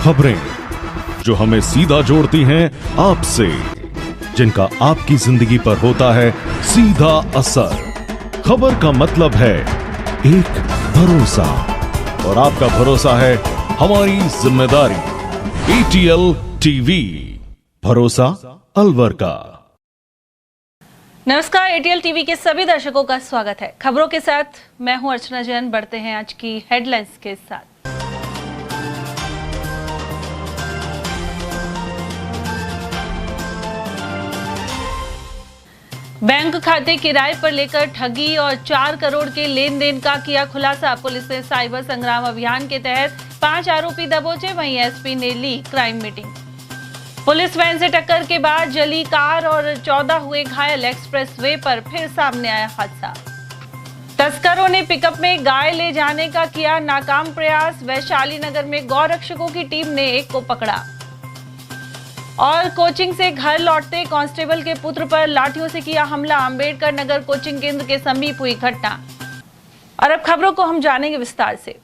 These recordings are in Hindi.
खबरें जो हमें सीधा जोड़ती हैं आपसे, जिनका आपकी जिंदगी पर होता है सीधा असर। खबर का मतलब है एक भरोसा, और आपका भरोसा है हमारी जिम्मेदारी। ATL टीवी, भरोसा अलवर का। नमस्कार, ATL टीवी के सभी दर्शकों का स्वागत है। खबरों के साथ मैं हूं अर्चना जैन। बढ़ते हैं आज की हेडलाइंस के साथ। बैंक खाते किराए पर लेकर ठगी और 4 करोड़ के लेन देन का किया खुलासा। पुलिस ने साइबर संग्राम अभियान के तहत 5 आरोपी दबोचे। वहीं एसपी ने ली क्राइम मीटिंग। पुलिस वैन से टक्कर के बाद जली कार और 14 हुए घायल। एक्सप्रेसवे पर फिर सामने आया हादसा। तस्करों ने पिकअप में गाय ले जाने का किया नाकाम प्रयास। वैशाली नगर में गौरक्षकों की टीम ने एक को पकड़ा। और कोचिंग से घर लौटते कांस्टेबल के पुत्र पर लाठियों से किया हमला। अंबेडकर नगर कोचिंग केंद्र के समीप हुई घटना। और अब खबरों को हम जानेंगे विस्तार से।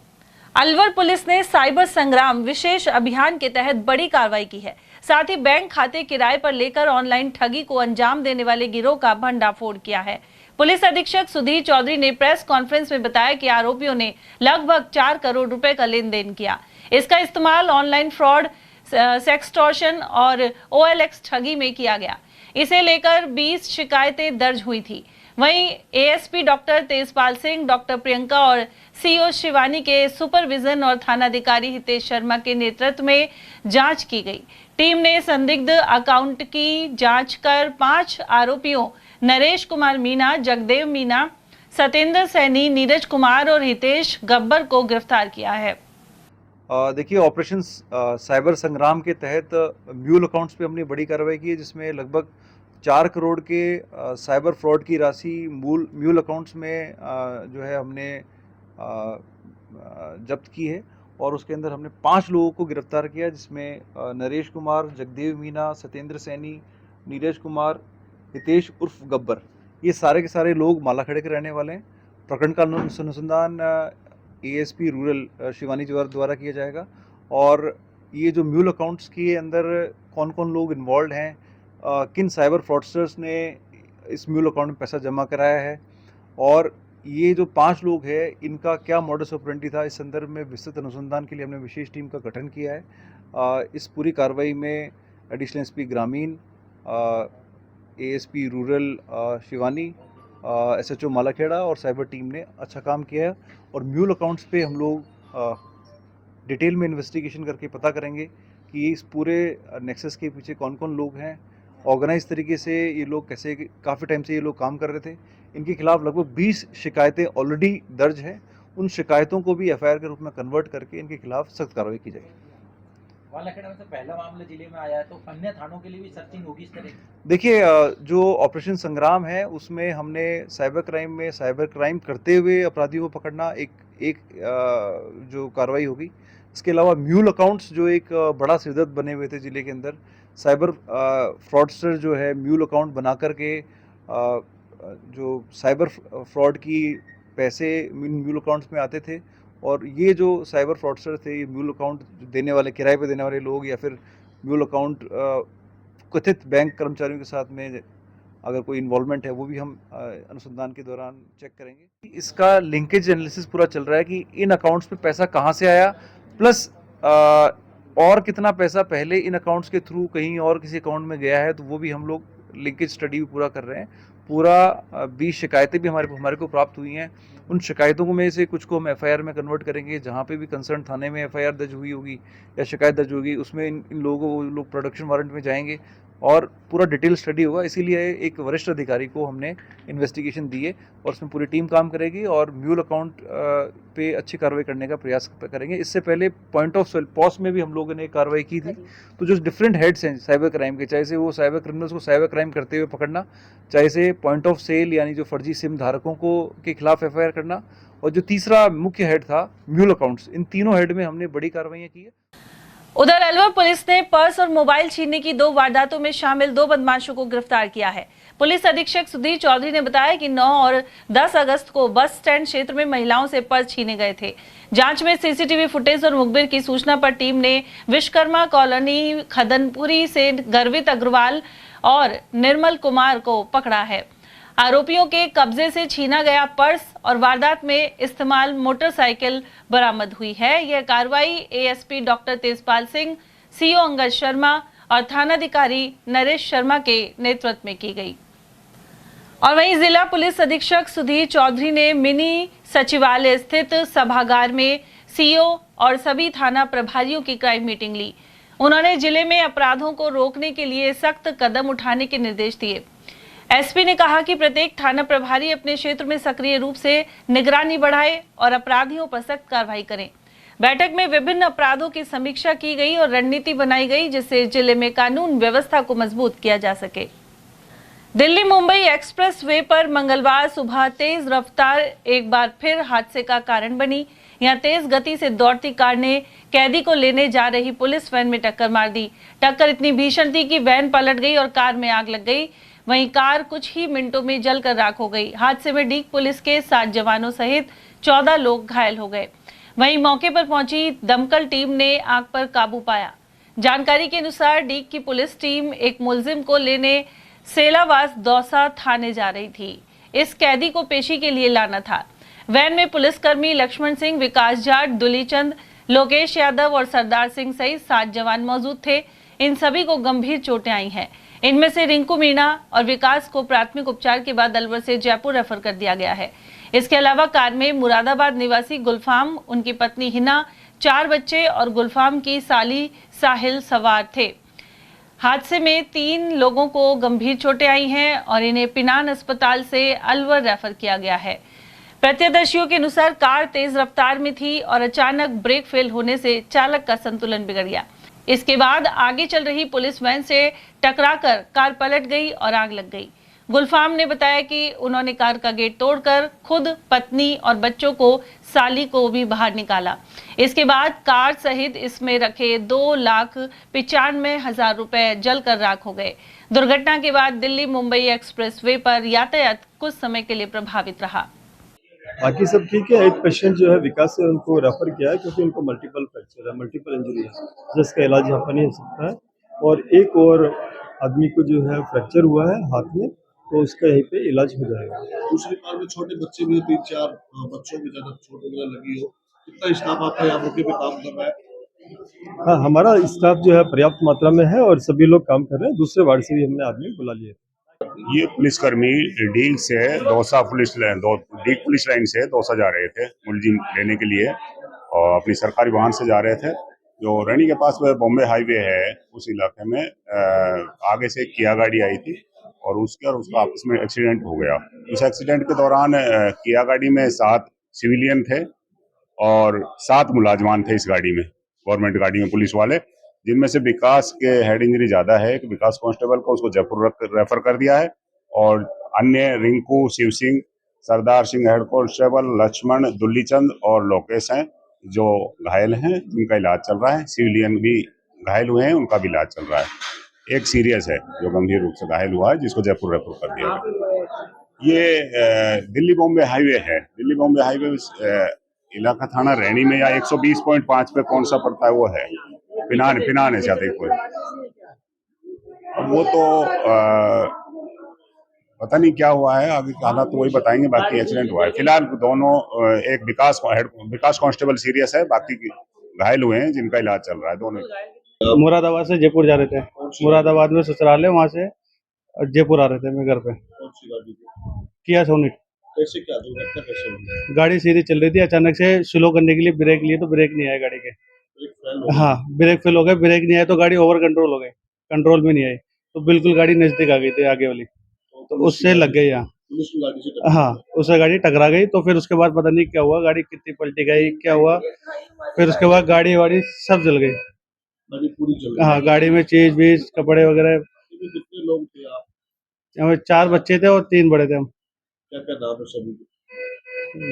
अलवर पुलिस ने साइबर संग्राम विशेष अभियान के तहत बड़ी कार्रवाई की है। साथ ही बैंक खाते किराए पर लेकर ऑनलाइन ठगी को अंजाम देने वाले गिरोह का भंडाफोड़ किया है। पुलिस अधीक्षक सुधीर चौधरी ने प्रेस कॉन्फ्रेंस में बताया कि आरोपियों ने लगभग 4 करोड़ रुपए का लेन देन किया। इसका इस्तेमाल ऑनलाइन फ्रॉड, सेक्सटॉर्शन और OLX ठगी में किया गया। इसे लेकर 20 शिकायतें दर्ज हुई थी। वहीं ASP doctor Tejpal Singh, doctor Priyanka और CO शिवानी के सुपरविजन और थानाधिकारी हितेश शर्मा के नेतृत्व में जांच की गई। टीम ने संदिग्ध अकाउंट की जांच कर 5 आरोपियों नरेश कुमार मीना, जगदेव मीना, सतेंद्र सैनी, नीरज कुमार और हितेश गब्बर को गिरफ्तार किया है। देखिए, ऑपरेशन साइबर संग्राम के तहत म्यूल अकाउंट्स पे हमने बड़ी कार्रवाई की है, जिसमें लगभग 4 करोड़ के साइबर फ्रॉड की राशि म्यूल अकाउंट्स में जो है हमने जब्त की है। और उसके अंदर हमने 5 लोगों को गिरफ्तार किया, जिसमें नरेश कुमार, जगदेव मीना, सतेंद्र सैनी, नीरज कुमार, हितेश उर्फ गब्बर, ये सारे के सारे लोग मालाखेड़े के रहने वाले हैं। प्रकरण का अनुसंधान ASP रूरल शिवानी द्वारा किया जाएगा। और ये जो म्यूल अकाउंट्स के अंदर कौन कौन लोग इन्वॉल्व हैं, किन साइबर फ्रॉडस्टर्स ने इस म्यूल अकाउंट में पैसा जमा कराया है, और ये जो 5 लोग हैं इनका क्या मॉडस ऑपरेंडी था, इस संदर्भ में विस्तृत अनुसंधान के लिए हमने विशेष टीम का गठन किया है। इस पूरी कार्रवाई में एडिशनल SP ग्रामीण, ASP rural Shivani, SHO Malakheda और साइबर टीम ने अच्छा काम किया है। और म्यूल अकाउंट्स पे हम लोग डिटेल में इन्वेस्टिगेशन करके पता करेंगे कि इस पूरे नेक्सस के पीछे कौन कौन लोग हैं, ऑर्गेनाइज तरीके से ये लोग कैसे काफ़ी टाइम से ये लोग काम कर रहे थे। इनके खिलाफ लगभग 20 शिकायतें ऑलरेडी दर्ज हैं। उन शिकायतों को भी FIR के रूप में कन्वर्ट करके इनके खिलाफ सख्त कार्रवाई की जाएगी। मालाखेड़ा में से पहला मामला जिले में आया है, तो अन्य थानों के लिए भी सर्चिंग होगी इस तरह? देखिए, जो ऑपरेशन संग्राम है उसमें हमने साइबर क्राइम करते हुए अपराधियों को पकड़ना एक जो कार्रवाई होगी। इसके अलावा म्यूल अकाउंट्स जो एक बड़ा सिरदर्द बने हुए थे जिले के अंदर, साइबर फ्रॉडस्टर जो है म्यूल अकाउंट बना करके जो साइबर फ्रॉड की पैसे म्यूल अकाउंट्स में आते थे। और ये जो साइबर फ्रॉडस्टर थे, ये म्यूल अकाउंट देने वाले, किराए पे देने वाले लोग, या फिर म्यूल अकाउंट कथित बैंक कर्मचारियों के साथ में अगर कोई इन्वॉल्वमेंट है, वो भी हम अनुसंधान के दौरान चेक करेंगे। इसका लिंकेज एनालिसिस पूरा चल रहा है कि इन अकाउंट्स पे पैसा कहाँ से आया, प्लस और कितना पैसा पहले इन अकाउंट्स के थ्रू कहीं और किसी अकाउंट में गया है, तो वो भी हम लोग लिंकेज स्टडी भी पूरा कर रहे हैं। पूरा 20 शिकायतें भी हमारे को प्राप्त हुई हैं। उन शिकायतों में से कुछ को हम FIR में कन्वर्ट करेंगे। जहाँ पे भी कंसर्न थाने में FIR दर्ज हुई होगी या शिकायत दर्ज होगी, उसमें इन लोगों को लोग प्रोडक्शन वारंट में जाएंगे और पूरा डिटेल स्टडी होगा। इसीलिए एक वरिष्ठ अधिकारी को हमने इन्वेस्टिगेशन दी है और उसमें पूरी टीम काम करेगी और म्यूल अकाउंट पे अच्छी कार्रवाई करने का प्रयास करेंगे। इससे पहले पॉइंट ऑफ पॉस में भी हम लोगों ने कार्रवाई की थी। तो जो डिफरेंट हेड्स हैं साइबर क्राइम के, चाहे से वो साइबर क्रिमिनल्स को साइबर क्राइम करते हुए पकड़ना, चाहे से पॉइंट ऑफ सेल यानी जो फर्जी सिम धारकों को के खिलाफ FIR करना, और जो तीसरा मुख्य हेड था म्यूल अकाउंट्स, इन तीनों हेड में हमने बड़ी कार्रवाइयाँ की है। उधर अलवर पुलिस ने पर्स और मोबाइल छीनने की 2 वारदातों में शामिल 2 बदमाशों को गिरफ्तार किया है। पुलिस अधीक्षक सुधीर चौधरी ने बताया कि 9 और 10 अगस्त को बस स्टैंड क्षेत्र में महिलाओं से पर्स छीने गए थे। जांच में सीसीटीवी फुटेज और मुखबिर की सूचना पर टीम ने विश्वकर्मा कॉलोनी खदनपुरी से गर्वित अग्रवाल और निर्मल कुमार को पकड़ा है। आरोपियों के कब्जे से छीना गया पर्स और वारदात में इस्तेमाल मोटरसाइकिल बरामद हुई है। यह कार्रवाई ASP doctor Tejpal Singh, CO Angad Sharma और थानाधिकारी नरेश शर्मा के नेतृत्व में की गई। और वहीं जिला पुलिस अधीक्षक सुधीर चौधरी ने मिनी सचिवालय स्थित सभागार में सीओ और सभी थाना प्रभारियों की क्राइम मीटिंग ली। उन्होंने जिले में अपराधों को रोकने के लिए सख्त कदम उठाने के निर्देश दिए। एसपी ने कहा कि प्रत्येक थाना प्रभारी अपने क्षेत्र में सक्रिय रूप से निगरानी बढ़ाए और अपराधियों पर सख्त कार्रवाई करें। बैठक में विभिन्न अपराधों की समीक्षा की गई और रणनीति बनाई गई, जिससे जिले में कानून व्यवस्था को मजबूत किया जा सके। दिल्ली मुंबई एक्सप्रेस वे पर मंगलवार सुबह तेज रफ्तार एक बार फिर हादसे का कारण बनी। यहां तेज गति से दौड़ती कार ने कैदी को लेने जा रही पुलिस वैन में टक्कर मार दी। टक्कर इतनी भीषण थी कि वैन पलट गई और कार में आग लग गई। वहीं कार कुछ ही मिनटों में जलकर राख हो गई। हादसे में डीग पुलिस के 7 जवानों सहित 14 लोग घायल हो गए। वहीं मौके पर पहुंची दमकल टीम ने आग पर काबू पाया। जानकारी के अनुसार डीग की पुलिस टीम एक मुलजिम को लेने सेलावास दौसा थाने जा रही थी। इस कैदी को पेशी के लिए लाना था। वैन में पुलिसकर्मी लक्ष्मण सिंह, विकास जाट, दुलीचंद, लोकेश यादव और सरदार सिंह सहित 7 जवान मौजूद थे। इन सभी को गंभीर चोटें आई हैं। इनमें से रिंकू मीणा और विकास को प्राथमिक उपचार के बाद अलवर से जयपुर रेफर कर दिया गया है। इसके अलावा कार में मुरादाबाद निवासी गुलफाम, उनकी पत्नी हिना, 4 बच्चे और गुलफाम की साली साहिल सवार थे। हादसे में 3 लोगों को गंभीर चोटें आई हैं और इन्हें पिनान अस्पताल से अलवर रेफर किया गया है। प्रत्यक्षदर्शियों के अनुसार कार तेज रफ्तार में थी और अचानक ब्रेक फेल होने से चालक का संतुलन बिगड़ गया। इसके बाद आगे चल रही पुलिस वैन से टकराकर कार पलट गई और आग लग गई। गुलफाम ने बताया कि उन्होंने कार का गेट तोड़कर खुद, पत्नी और बच्चों को, साली को भी बाहर निकाला। इसके बाद कार सहित इसमें रखे 2,95,000 रुपए जलकर राख हो गए। दुर्घटना के बाद दिल्ली मुंबई एक्सप्रेसवे पर यातायात कुछ समय के लिए प्रभावित रहा। बाकी सब ठीक है। एक पेशेंट जो है विकास से उनको रेफर किया है क्योंकि उनको मल्टीपल फ्रैक्चर है, मल्टीपल इंजरी है, जिसका इलाज यहाँ पर नहीं हो सकता है। और एक और आदमी को जो है फ्रैक्चर हुआ है हाथ में, तो उसका यहीं पे इलाज हो जाएगा। दूसरी कार में छोटे बच्चे भी 3-4 बच्चों की ज्यादा चोट वगैरह लगी हो। कितना स्टाफ आपका यहाँ मौके पे काम कर रहा है? हाँ, हमारा स्टाफ जो है पर्याप्त मात्रा में है और सभी लोग काम कर रहे हैं। दूसरे वार्ड से भी हमने आदमी बुला लिए। ये पुलिसकर्मी डीग से दौसा डीग पुलिस लाइन से दौसा जा रहे थे मुलजिम लेने के लिए और अपनी सरकारी वाहन से जा रहे थे। जो रैनी के पास में बॉम्बे हाईवे है, उस इलाके में आगे से किया गाड़ी आई थी और उसका आपस में एक्सीडेंट हो गया। उस एक्सीडेंट के दौरान किया गाड़ी में 7 सिविलियन थे और 7 मुलाजमान थे इस गाड़ी में, गवर्नमेंट गाड़ी में पुलिस वाले, जिनमें से विकास के हेड इंजरी ज्यादा है। कि विकास कांस्टेबल को उसको जयपुर रेफर कर दिया है और अन्य रिंकू, शिव सिंह, सरदार सिंह हेड कांस्टेबल, लक्ष्मण, दुल्लीचंद और लोकेश हैं जो घायल हैं, जिनका इलाज चल रहा है। सिविलियन भी घायल हुए हैं, उनका भी इलाज चल रहा है। एक सीरियस है जो गंभीर रूप से घायल हुआ है, जिसको जयपुर रेफर कर दिया गया। ये दिल्ली बॉम्बे हाईवे है। दिल्ली बॉम्बे हाईवे इलाका थाना रैनी में या 120.5 पे कौन सा पड़ता है वो है, पिनान है शायद कोई। अब वो तो पता नहीं क्या हुआ है, आगे हालात तो वही बताएंगे। बाकी एक्सीडेंट हुआ है। फिलहाल दोनों, एक विकास कांस्टेबल सीरियस है, बाकी घायल हुए हैं जिनका इलाज चल रहा है। दोनों मुरादाबाद से जयपुर जा रहे थे। मुरादाबाद में ससुराल है, वहाँ से जयपुर आ रहे थे मैं घर पे। कौन सी गाड़ी थी? किया सोनिट। कैसे क्या दुर्घटना कैसे हुई? गाड़ी सीधी चल रही थी, अचानक से स्लो करने के लिए ब्रेक लिए तो ब्रेक नहीं आए गाड़ी के। हाँ, ब्रेक फेल हो गए, ब्रेक नहीं आया तो गाड़ी ओवर कंट्रोल हो गई, कंट्रोल में नहीं आई तो बिल्कुल गाड़ी नजदीक आ गई थी आगे वाली, तो उससे लग गई। यहाँ पुलिस की गाड़ी से हाँ, उससे गाड़ी टकरा गई। तो फिर उसके बाद पता नहीं क्या हुआ, गाड़ी कितनी पलटी गई, क्या हुआ, फिर उसके बाद गाड़ी वाड़ी सब जल गई। गाड़ी पूरी जल गई। हाँ, गाड़ी में चीज बीज, कपड़े वगैरह। कितने लोग थे आप? हमें 4 बच्चे थे और 3 बड़े थे हम। क्या क्या नाम है सभी के?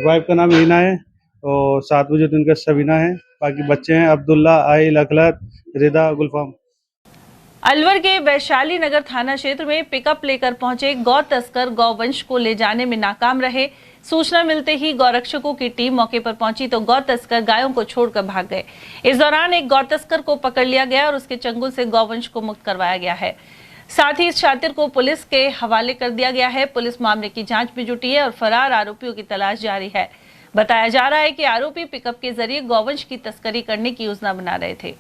वाइफ का नाम हीना है और 7 बजे तो उनका सबीना है। बाकी बच्चे हैं अब्दुल्ला, आइल, अखलत, रिदा, गुलफाम। अलवर के वैशाली नगर थाना क्षेत्र में पिकअप लेकर पहुंचे गौ तस्कर गौवंश को ले जाने में नाकाम रहे। सूचना मिलते ही गौरक्षकों की टीम मौके पर पहुंची तो गौ तस्कर गायों को छोड़कर भाग गए। इस दौरान एक गौ तस्कर को पकड़ लिया गया और उसके चंगुल से गौवंश को मुक्त करवाया गया है। साथ ही इस शातिर को पुलिस के हवाले कर दिया गया है। पुलिस मामले की जांच में जुटी है और फरार आरोपियों की तलाश जारी है। बताया जा रहा है कि आरोपी पिकअप के जरिए गौवंश की तस्करी करने की योजना बना रहे थे।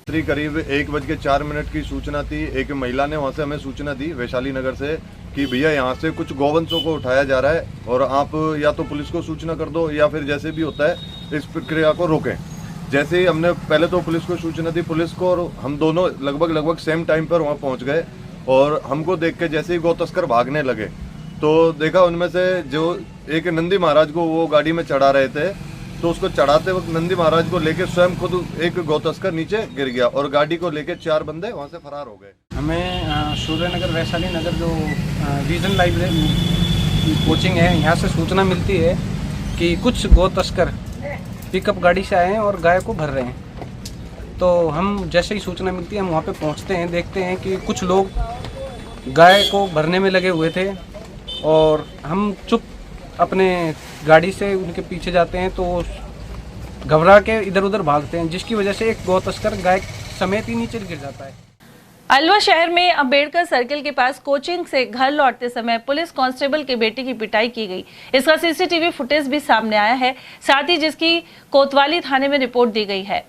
करीब 1:04 की सूचना थी। एक महिला ने वहां से हमें सूचना दी वैशाली नगर से कि भैया यहाँ से कुछ गौवंशों को उठाया जा रहा है और आप या तो पुलिस को सूचना कर दो या फिर जैसे भी होता है इस प्रक्रिया को रोकें। जैसे ही हमने पहले तो पुलिस को सूचना दी, पुलिस को, और हम दोनों लगभग सेम टाइम पर वहाँ पहुँच गए और हमको देख के जैसे ही गौ तस्कर भागने लगे तो देखा उनमें से जो एक नंदी महाराज को वो गाड़ी में चढ़ा रहे थे, तो उसको चढ़ाते वक्त नंदी महाराज को लेकर स्वयं खुद एक गौ तस्कर नीचे गिर गया और गाड़ी को लेकर 4 बंदे वहां से फरार हो गए। हमें सूर्यनगर वैशाली नगर जो रीजन लाइब्रेरी कोचिंग है, यहाँ से सूचना मिलती है कि कुछ गौ तस्कर पिकअप गाड़ी से आए हैं और गाय को भर रहे हैं। तो हम जैसे ही सूचना मिलती है हम वहाँ पे पहुँचते हैं, देखते हैं कि कुछ लोग गाय को भरने में लगे हुए थे और हम चुप अपने गाड़ी से उनके पीछे जाते हैं तो घबरा के इधर उधर भागते हैं, जिसकी वजह से एक गौ तस्कर गाय समेत ही नीचे गिर जाता है। अलवर शहर में अंबेडकर सर्किल के पास कोचिंग से घर लौटते समय पुलिस कांस्टेबल के बेटे की पिटाई की गई। इसका सीसीटीवी फुटेज भी सामने आया है, साथ ही जिसकी कोतवाली थाने में रिपोर्ट दी गई है।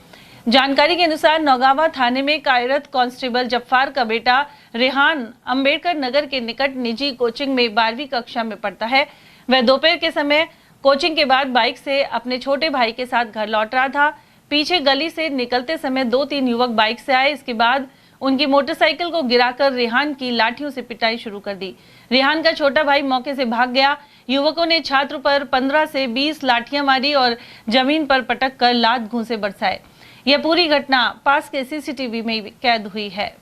जानकारी के अनुसार नौगावा थाने में कार्यरत कांस्टेबल जफ्फार का बेटा रेहान अंबेडकर नगर के निकट निजी कोचिंग में 12वीं कक्षा में पढ़ता है। वह दोपहर के समय कोचिंग के बाद बाइक से अपने छोटे भाई के साथ घर लौट रहा था। पीछे गली से निकलते समय 2-3 युवक बाइक से आए। इसके बाद उनकी मोटरसाइकिल को गिराकर रेहान की लाठियों से पिटाई शुरू कर दी। रेहान का छोटा भाई मौके से भाग गया। युवकों ने छात्र पर 15 से 20 लाठियां मारी और जमीन पर पटक कर लात घूंसे बरसाए। यह पूरी घटना पास के सीसीटीवी में कैद हुई है।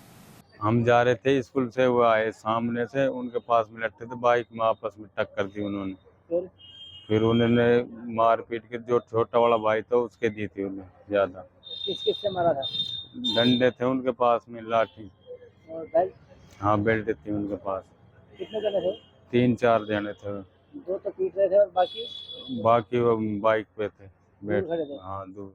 हम जा रहे थे स्कूल से, वो आए सामने से, उनके पास में लड़ते थे, बाइक में आपस में टक्कर दी उन्होंने। फिर उन्होंने मार पीट के जो छोटा वाला भाई था उसके दी थी उन्हें ज्यादा। किससे मारा था? डंडे थे उनके पास में, लाठी और बेल्ट? हाँ बेल्ट थी उनके पास। कितने जने थे? 3-4 जने थे। 2 तो पीट रहे थे और बाकी वो बाइक पे थे, दूर खड़े थे। हाँ दूर।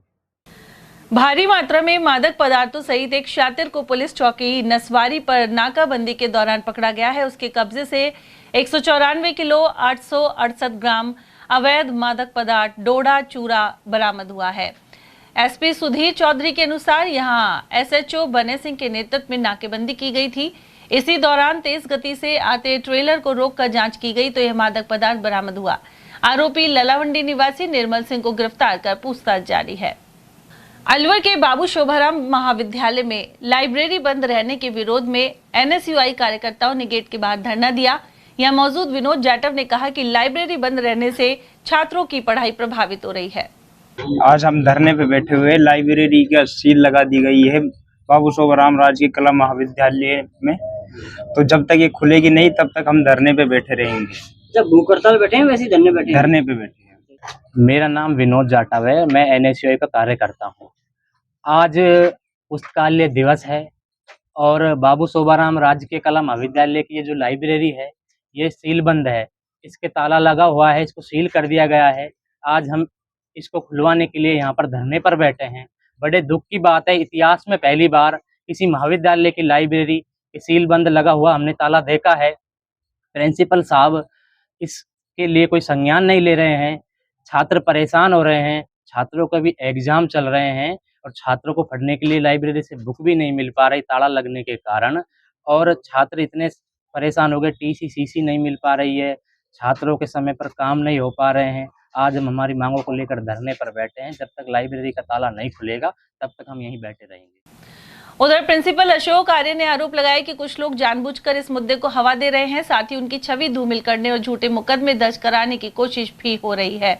भारी मात्रा में मादक पदार्थों सहित एक शातिर को पुलिस चौकी नसवारी पर नाकाबंदी के दौरान पकड़ा गया है। उसके कब्जे से 194 किलो 868 ग्राम अवैध मादक पदार्थ डोडा चूरा बरामद हुआ है। एसपी सुधीर चौधरी के अनुसार यहां एसएचओ बने सिंह के नेतृत्व में नाकेबंदी की गई थी। इसी दौरान तेज गति से आते ट्रेलर को रोककर जांच की गई तो यह मादक पदार्थ बरामद हुआ। आरोपी ललावंडी निवासी निर्मल सिंह को गिरफ्तार कर पूछताछ जारी है। अलवर के बाबू शोभाराम महाविद्यालय में लाइब्रेरी बंद रहने के विरोध में एनएसयूआई कार्यकर्ताओं ने गेट के बाहर धरना दिया। यहां मौजूद विनोद जाटव ने कहा कि लाइब्रेरी बंद रहने से छात्रों की पढ़ाई प्रभावित हो रही है। आज हम धरने पे बैठे हुए, लाइब्रेरी का सील लगा दी गई है बाबू शोभाराम राजकीय कला महाविद्यालय में, तो जब तक ये खुलेगी नहीं तब तक हम धरने पे बैठे रहेंगे। जब भूख हड़ताल बैठे हैं वैसे ही धरने बैठे हैं। मेरा नाम विनोद जाटव है, मैं एनएसयूआई का कार्य करता हूँ। आज पुस्तकालय दिवस है और बाबू शोभाराम राजकीय कला महाविद्यालय की ये जो लाइब्रेरी है ये सील बंद है, इसके ताला लगा हुआ है, इसको सील कर दिया गया है। आज हम इसको खुलवाने के लिए यहाँ पर धरने पर बैठे हैं। बड़े दुख की बात है, इतिहास में पहली बार किसी महाविद्यालय की लाइब्रेरी की सील बंद लगा हुआ हमने ताला देखा है। प्रिंसिपल साहब इसके लिए कोई संज्ञान नहीं ले रहे हैं। छात्र परेशान हो रहे हैं, छात्रों का भी एग्जाम चल रहे हैं और छात्रों को पढ़ने के लिए लाइब्रेरी से बुक भी नहीं मिल पा रही ताला लगने के कारण, और छात्र इतने परेशान हो गए, टीसी सीसी नहीं मिल पा रही है, छात्रों के समय पर काम नहीं हो पा रहे हैं। आज हम हमारी मांगों को लेकर धरने पर बैठे हैं। जब तक लाइब्रेरी का ताला नहीं खुलेगा तब तक हम यहीं बैठे रहेंगे। उधर प्रिंसिपल अशोक आर्य ने आरोप लगाया कि कुछ लोग जानबूझकर इस मुद्दे को हवा दे रहे हैं, साथ ही उनकी छवि धूमिल करने और झूठे मुकदमे दर्ज कराने की कोशिश भी हो रही है।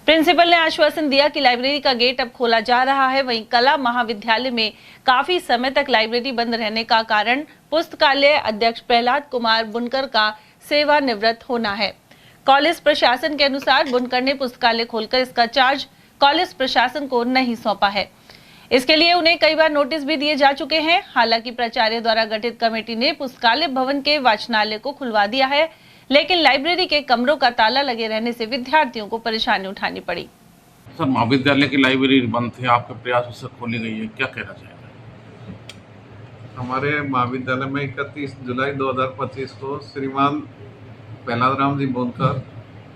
प्रिंसिपल ने आश्वासन दिया कि लाइब्रेरी का गेट अब खोला जा रहा है। वहीं कला महाविद्यालय में काफी समय तक लाइब्रेरी बंद रहने का कारण पुस्तकालय अध्यक्ष प्रहलाद कुमार बुनकर का सेवानिवृत्त होना है। कॉलेज प्रशासन के अनुसार बुनकर ने पुस्तकालय खोलकर इसका चार्ज कॉलेज प्रशासन को नहीं सौंपा है। इसके लिए उन्हें कई बार नोटिस भी दिए जा चुके हैं। हालांकि प्राचार्य द्वारा गठित कमेटी ने पुस्तकालय भवन के वाचनालय को खुलवा दिया है, लेकिन लाइब्रेरी के कमरों का ताला लगे रहने से विद्यार्थियों को परेशानी उठानी पड़ी। सर, महाविद्यालय की लाइब्रेरी बंद थी, आपके प्रयास से खोली गई है, क्या कहना चाहेंगे? हमारे महाविद्यालय में 31 जुलाई 2025 को श्रीमान प्रहलाद राम जी बोनकर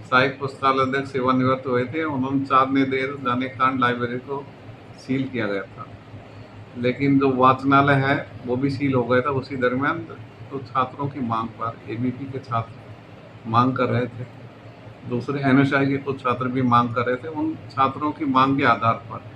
सहायक पुस्तकालय अध्यक्ष सेवानिवृत्त हुए थे। उन्होंने 4 निर्देश जाने के कारण लाइब्रेरी को सील किया गया था, लेकिन जो वाचनालय है वो भी सील हो गया था उसी दरमियान। तो छात्रों की मांग पर एबीपी के छात्र मांग कर रहे थे, दूसरे एनएसआई के कुछ छात्र भी मांग कर रहे थे। उन छात्रों की मांग के आधार पर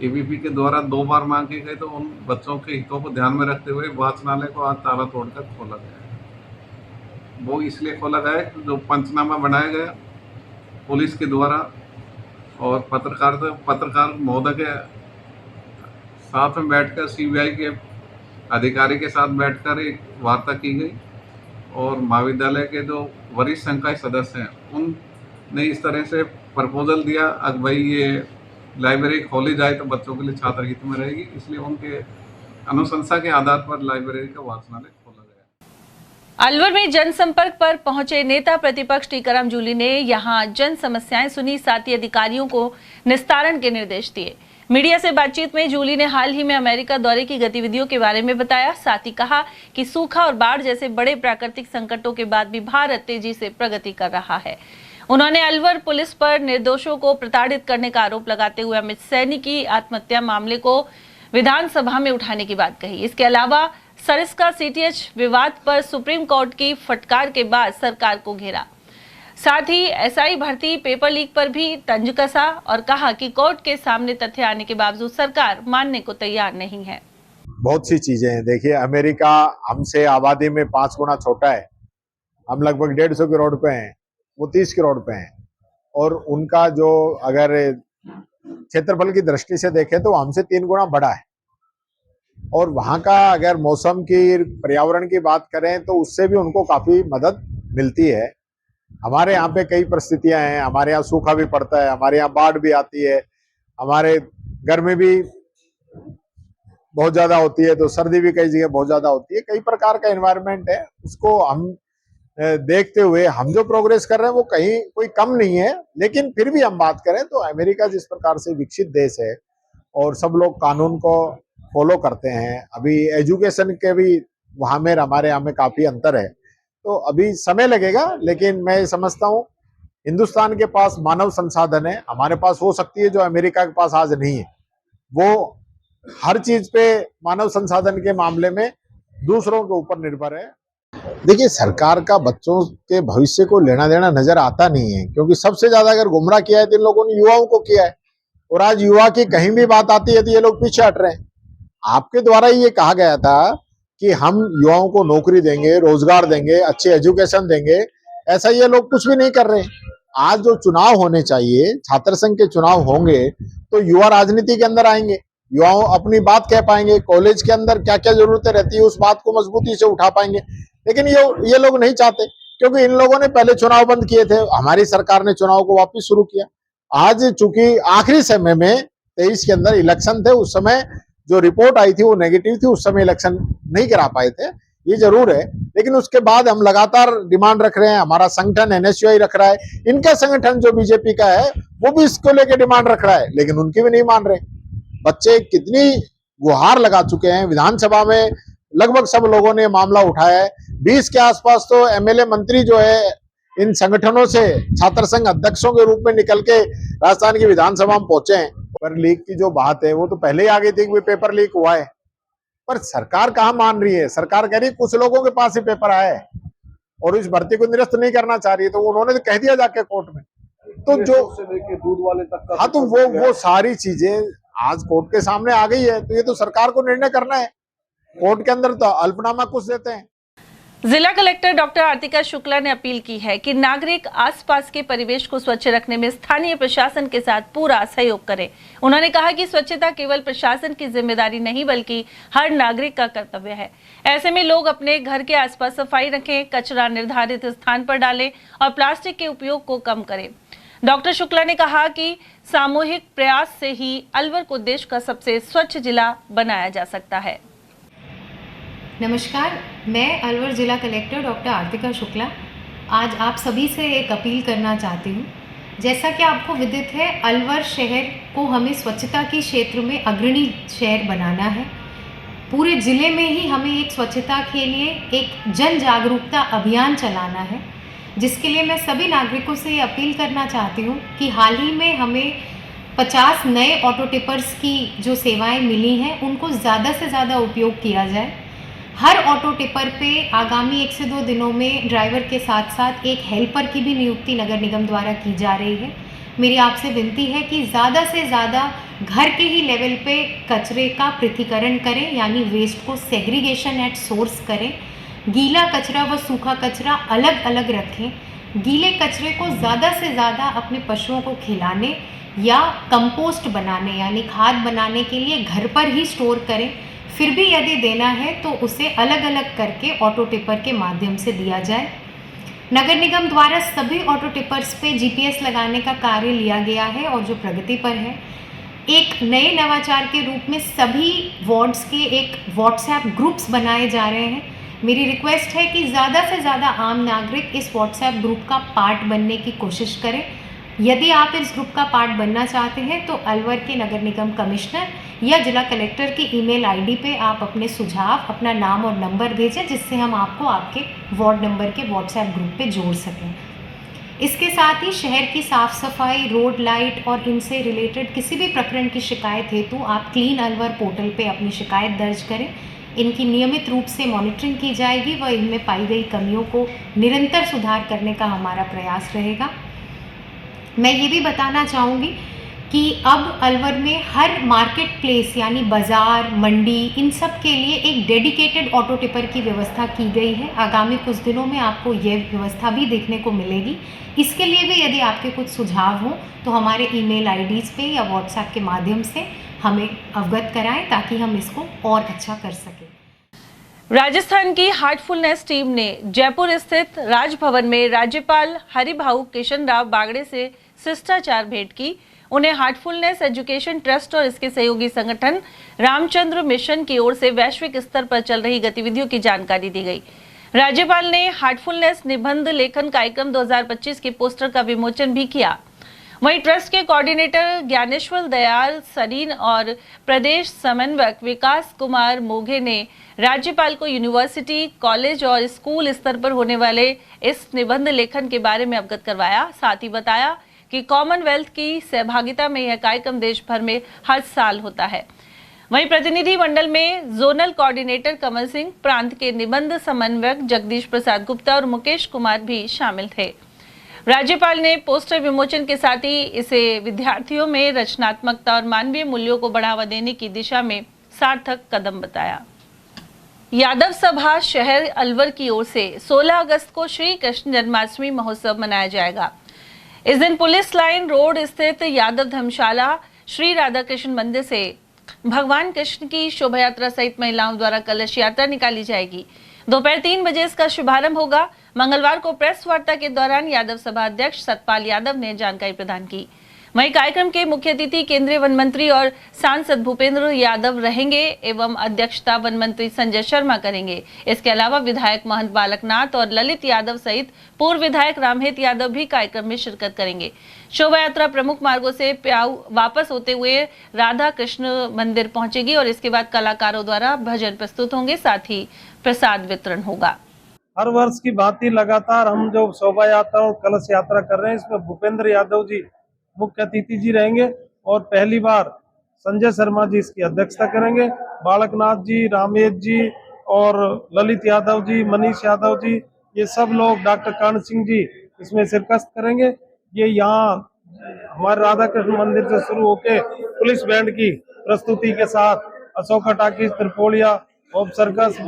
एबीपी के द्वारा 2 बार मांग की गई, तो उन बच्चों के हितों को ध्यान में रखते हुए वाचनालय को आज ताला तोड़कर खोला गया है। वो इसलिए खोला गया है जो पंचनामा बनाया गया पुलिस के द्वारा और पत्रकार महोदय के साथ में बैठकर सीबीआई के अधिकारी के साथ बैठकर एक वार्ता की गई और महाविद्यालय के जो वरिष्ठ संकाय सदस्य हैं उनने इस तरह से प्रपोजल दिया कि भाई ये लाइब्रेरी खोली जाए तो बच्चों के लिए छात्र हित में रहेगी, इसलिए उनके अनुशंसा के आधार पर लाइब्रेरी का वाचनालय खोला गया। अलवर में जनसंपर्क पर पहुंचे नेता प्रतिपक्ष टीकाराम जूली ने यहां जन समस्याएं सुनी, साथ ही अधिकारियों को निस्तारण के निर्देश दिए। मीडिया से बातचीत में जूली ने हाल ही में अमेरिका दौरे की गतिविधियों के बारे में बताया, साथ ही कहा कि सूखा और बाढ़ जैसे बड़े प्राकृतिक संकटों के बाद भी भारत तेजी से प्रगति कर रहा है। उन्होंने अलवर पुलिस पर निर्दोषों को प्रताड़ित करने का आरोप लगाते हुए अमित सैनी की आत्महत्या मामले को विधानसभा में उठाने की बात कही। इसके अलावा सरिस्का सीटीएच विवाद पर सुप्रीम कोर्ट की फटकार के बाद सरकार को घेरा, साथ ही एसआई भर्ती पेपर लीक पर भी तंज कसा और कहा कि कोर्ट के सामने तथ्य आने के बावजूद सरकार मानने को तैयार नहीं है। बहुत सी चीजें हैं। देखिए, अमेरिका हमसे आबादी में 5 गुना छोटा है, हम लगभग 150 करोड़ पे हैं, वो 30 करोड़ पे हैं, और उनका जो अगर क्षेत्रफल की दृष्टि से देखें तो हमसे 3 गुना बड़ा है। और वहाँ का अगर मौसम की, पर्यावरण की बात करें तो उससे भी उनको काफी मदद मिलती है। हमारे यहाँ पे कई परिस्थितियां हैं, हमारे यहाँ सूखा भी पड़ता है, हमारे यहाँ बाढ़ भी आती है, हमारे गर्मी भी बहुत ज्यादा होती है, तो सर्दी भी कई जगह बहुत ज्यादा होती है। कई प्रकार का एनवायरनमेंट है, उसको हम देखते हुए हम जो प्रोग्रेस कर रहे हैं वो कहीं कोई कम नहीं है। लेकिन फिर भी हम बात करें तो अमेरिका जिस प्रकार से विकसित देश है और सब लोग कानून को फॉलो करते हैं, अभी एजुकेशन के भी वहां में हमारे यहाँ में काफी अंतर है, तो अभी समय लगेगा। लेकिन मैं समझता हूँ हिंदुस्तान के पास मानव संसाधन है, हमारे पास हो सकती है जो अमेरिका के पास आज नहीं है। वो हर चीज पे मानव संसाधन के मामले में दूसरों के ऊपर निर्भर है। देखिए, सरकार का बच्चों के भविष्य को लेना देना नजर आता नहीं है, क्योंकि सबसे ज्यादा अगर गुमराह किया है तो इन लोगों ने युवाओं को किया है। और आज युवा की कहीं भी बात आती है तो ये लोग पीछे हट रहे हैं। आपके द्वारा ये कहा गया था कि हम युवाओं को नौकरी देंगे, रोजगार देंगे, अच्छे एजुकेशन देंगे, ऐसा ये लोग कुछ भी नहीं कर रहे। आज जो चुनाव होने चाहिए, छात्र संघ के चुनाव होंगे तो युवा राजनीति के अंदर आएंगे, युवाओं अपनी बात कह पाएंगे, कॉलेज के अंदर क्या क्या जरूरतें रहती है उस बात को मजबूती से उठा पाएंगे। लेकिन ये लोग नहीं चाहते, क्योंकि इन लोगों ने पहले चुनाव बंद किए थे, हमारी सरकार ने चुनाव को वापस शुरू किया। आज चूंकि आखिरी समय में 23 के अंदर इलेक्शन थे, उस समय जो रिपोर्ट आई थी वो नेगेटिव थी, उस समय इलेक्शन नहीं करा पाए थे, ये जरूर है। लेकिन उसके बाद हम लगातार डिमांड रख रहे हैं, हमारा संगठन एनएसयूआई रख रहा है, इनका संगठन जो बीजेपी का है वो भी इसको लेकर डिमांड रख रहा है, लेकिन उनकी भी नहीं मान रहे। बच्चे कितनी गुहार लगा चुके हैं, विधानसभा में लगभग सब लोगों ने मामला उठाया है। 20 के आसपास तो एमएलए मंत्री जो है इन संगठनों से छात्र संघ अध्यक्षों के रूप में निकल के राजस्थान की विधानसभा में पहुंचे हैं। पेपर लीक की जो बात है वो तो पहले ही आ गई थी कि पेपर लीक हुआ है, पर सरकार कहाँ मान रही है। सरकार कह रही है कुछ लोगों के पास ही पेपर आया है और इस भर्ती को निरस्त नहीं करना चाह रही है, तो उन्होंने तो कह दिया जाके कोर्ट में। तो जो दूध वाले तक का, हाँ, तो वो सारी चीजें आज कोर्ट के सामने आ गई है, तो ये तो सरकार को निर्णय करना है। कोर्ट के अंदर तो अल्पनामा कुछ देते हैं। जिला कलेक्टर डॉक्टर आरतिका शुक्ला ने अपील की है कि नागरिक आसपास के परिवेश को स्वच्छ रखने में स्थानीय प्रशासन के साथ पूरा सहयोग करें। उन्होंने कहा कि स्वच्छता केवल प्रशासन की जिम्मेदारी नहीं बल्कि हर नागरिक का कर्तव्य है। ऐसे में लोग अपने घर के आसपास सफाई रखें, कचरा निर्धारित स्थान पर डालें और प्लास्टिक के उपयोग को कम करें। डॉक्टर शुक्ला ने कहा कि सामूहिक प्रयास से ही अलवर को देश का सबसे स्वच्छ जिला बनाया जा सकता है। नमस्कार, मैं अलवर जिला कलेक्टर डॉक्टर आर्तिका शुक्ला आज आप सभी से एक अपील करना चाहती हूँ। जैसा कि आपको विदित है, अलवर शहर को हमें स्वच्छता के क्षेत्र में अग्रणी शहर बनाना है। पूरे ज़िले में ही हमें एक स्वच्छता के लिए एक जन जागरूकता अभियान चलाना है, जिसके लिए मैं सभी नागरिकों से ये अपील करना चाहती हूँ कि हाल ही में हमें 50 नए ऑटो टिपर्स की जो सेवाएं मिली हैं उनको ज़्यादा से ज़्यादा उपयोग किया जाए। हर ऑटो टिपर पे आगामी 1 से 2 दिनों में ड्राइवर के साथ साथ एक हेल्पर की भी नियुक्ति नगर निगम द्वारा की जा रही है। मेरी आपसे विनती है कि ज़्यादा से ज़्यादा घर के ही लेवल पे कचरे का पृथक्करण करें, यानी वेस्ट को सेग्रीगेशन एट सोर्स करें। गीला कचरा व सूखा कचरा अलग अलग रखें। गीले कचरे को ज़्यादा से ज़्यादा अपने पशुओं को खिलाने या कंपोस्ट बनाने यानी खाद बनाने के लिए घर पर ही स्टोर करें। फिर भी यदि देना है तो उसे अलग अलग करके ऑटो टिपर के माध्यम से दिया जाए। नगर निगम द्वारा सभी ऑटो टिपर्स पे GPS लगाने का कार्य लिया गया है और जो प्रगति पर है। एक नए नवाचार के रूप में सभी वार्ड्स के एक व्हाट्सएप ग्रुप्स बनाए जा रहे हैं। मेरी रिक्वेस्ट है कि ज़्यादा से ज़्यादा आम नागरिक इस व्हाट्सएप ग्रुप का पार्ट बनने की कोशिश करें। यदि आप इस ग्रुप का पार्ट बनना चाहते हैं तो अलवर के नगर निगम कमिश्नर या जिला कलेक्टर की ईमेल आईडी पे आप अपने सुझाव, अपना नाम और नंबर भेजें, जिससे हम आपको आपके वार्ड नंबर के व्हाट्सएप ग्रुप पे जोड़ सकें। इसके साथ ही शहर की साफ़ सफाई, रोड लाइट और इनसे रिलेटेड किसी भी प्रकरण की शिकायत हेतु आप क्लीन अलवर पोर्टल पे अपनी शिकायत दर्ज करें। इनकी नियमित रूप से मॉनिटरिंग की जाएगी व इनमें पाई गई कमियों को निरंतर सुधार करने का हमारा प्रयास रहेगा। मैं ये भी बताना चाहूँगी कि अब अलवर में हर मार्केट प्लेस यानी बाज़ार, मंडी, इन सब के लिए एक डेडिकेटेड ऑटो टिपर की व्यवस्था की गई है। आगामी कुछ दिनों में आपको ये व्यवस्था भी देखने को मिलेगी। इसके लिए भी यदि आपके कुछ सुझाव हों तो हमारे ईमेल आईडीज़ पे या व्हाट्सएप के माध्यम से हमें अवगत कराएं ताकि हम इसको और अच्छा कर सकें। राजस्थान की हार्टफुलनेस टीम ने जयपुर स्थित राजभवन में राज्यपाल हरिभाऊ किशन-राव बागड़े से शिष्टाचार भेंट की। उन्हें हार्टफुलनेस एजुकेशन ट्रस्ट और इसके सहयोगी संगठन रामचंद्र मिशन की ओर से वैश्विक स्तर पर चल रही गतिविधियों की जानकारी दी गई। राज्यपाल ने हार्टफुलनेस निबंध लेखन कार्यक्रम 2025 के पोस्टर का विमोचन भी किया। वहीं ट्रस्ट के कोऑर्डिनेटर ज्ञानेश्वर दयाल सरीन और प्रदेश समन्वयक विकास कुमार मोघे ने राज्यपाल को यूनिवर्सिटी, कॉलेज और स्कूल स्तर पर होने वाले इस निबंध लेखन के बारे में अवगत करवाया। साथ ही बताया कि कॉमनवेल्थ की सहभागिता में यह कार्यक्रम देश भर में हर साल होता है। वहीं प्रतिनिधि मंडल में जोनल कोऑर्डिनेटर कमल सिंह, प्रांत के निबंध समन्वयक जगदीश प्रसाद गुप्ता और मुकेश कुमार भी शामिल थे। राज्यपाल ने पोस्टर विमोचन के साथ ही इसे विद्यार्थियों में रचनात्मकता और मानवीय मूल्यों को बढ़ावा देने की दिशा में सार्थक कदम बताया। यादव सभा शहर अलवर की ओर से 16 अगस्त को श्री कृष्ण जन्माष्टमी महोत्सव मनाया जाएगा। इस दिन पुलिस लाइन रोड स्थित यादव धर्मशाला श्री राधा कृष्ण मंदिर से भगवान कृष्ण की शोभा यात्रा सहित महिलाओं द्वारा कलश यात्रा निकाली जाएगी। दोपहर 3 बजे इसका शुभारंभ होगा। मंगलवार को प्रेस वार्ता के दौरान यादव सभा अध्यक्ष सतपाल यादव ने जानकारी प्रदान की। वहीं कार्यक्रम के मुख्य अतिथि केंद्रीय वन मंत्री और सांसद भूपेंद्र यादव रहेंगे एवं अध्यक्षता वन मंत्री संजय शर्मा करेंगे। इसके अलावा विधायक महंत बालकनाथ और ललित यादव सहित पूर्व विधायक रामहेत यादव भी कार्यक्रम में शिरकत करेंगे। शोभा यात्रा प्रमुख मार्गों से प्याऊ वापस होते हुए राधा कृष्ण मंदिर पहुंचेगी और इसके बाद कलाकारों द्वारा भजन प्रस्तुत होंगे, साथ ही प्रसाद वितरण होगा। हर वर्ष की बात ही लगातार हम जो शोभा यात्रा और कलश यात्रा कर रहे हैं, इसमें भूपेंद्र यादव जी मुख्य अतिथि जी रहेंगे और पहली बार संजय शर्मा जी इसकी अध्यक्षता करेंगे। बालकनाथ जी, रामेश जी और ललित यादव जी, मनीष यादव जी, ये सब लोग, डॉक्टर कर्ण सिंह जी इसमें शिरकत करेंगे। ये यहाँ हमारे राधा कृष्ण मंदिर से शुरू होके पुलिस बैंड की प्रस्तुति के साथ Ashoka talkies, Tripolia, hope circus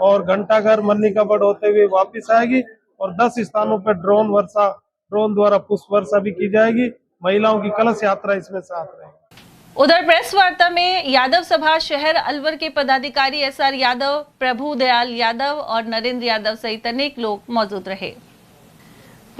और घंटाघर, मन्नी कबड होते हुए वापिस आएगी और 10 स्थानों पर ड्रोन द्वारा पुष्प वर्षा भी की जाएगी। महिलाओं की कलश यात्रा इसमें साथ रहेगी। उधर प्रेस वार्ता में यादव सभा शहर अलवर के पदाधिकारी SR यादव, प्रभु दयाल यादव और नरेंद्र यादव सहित अनेक लोग मौजूद रहे।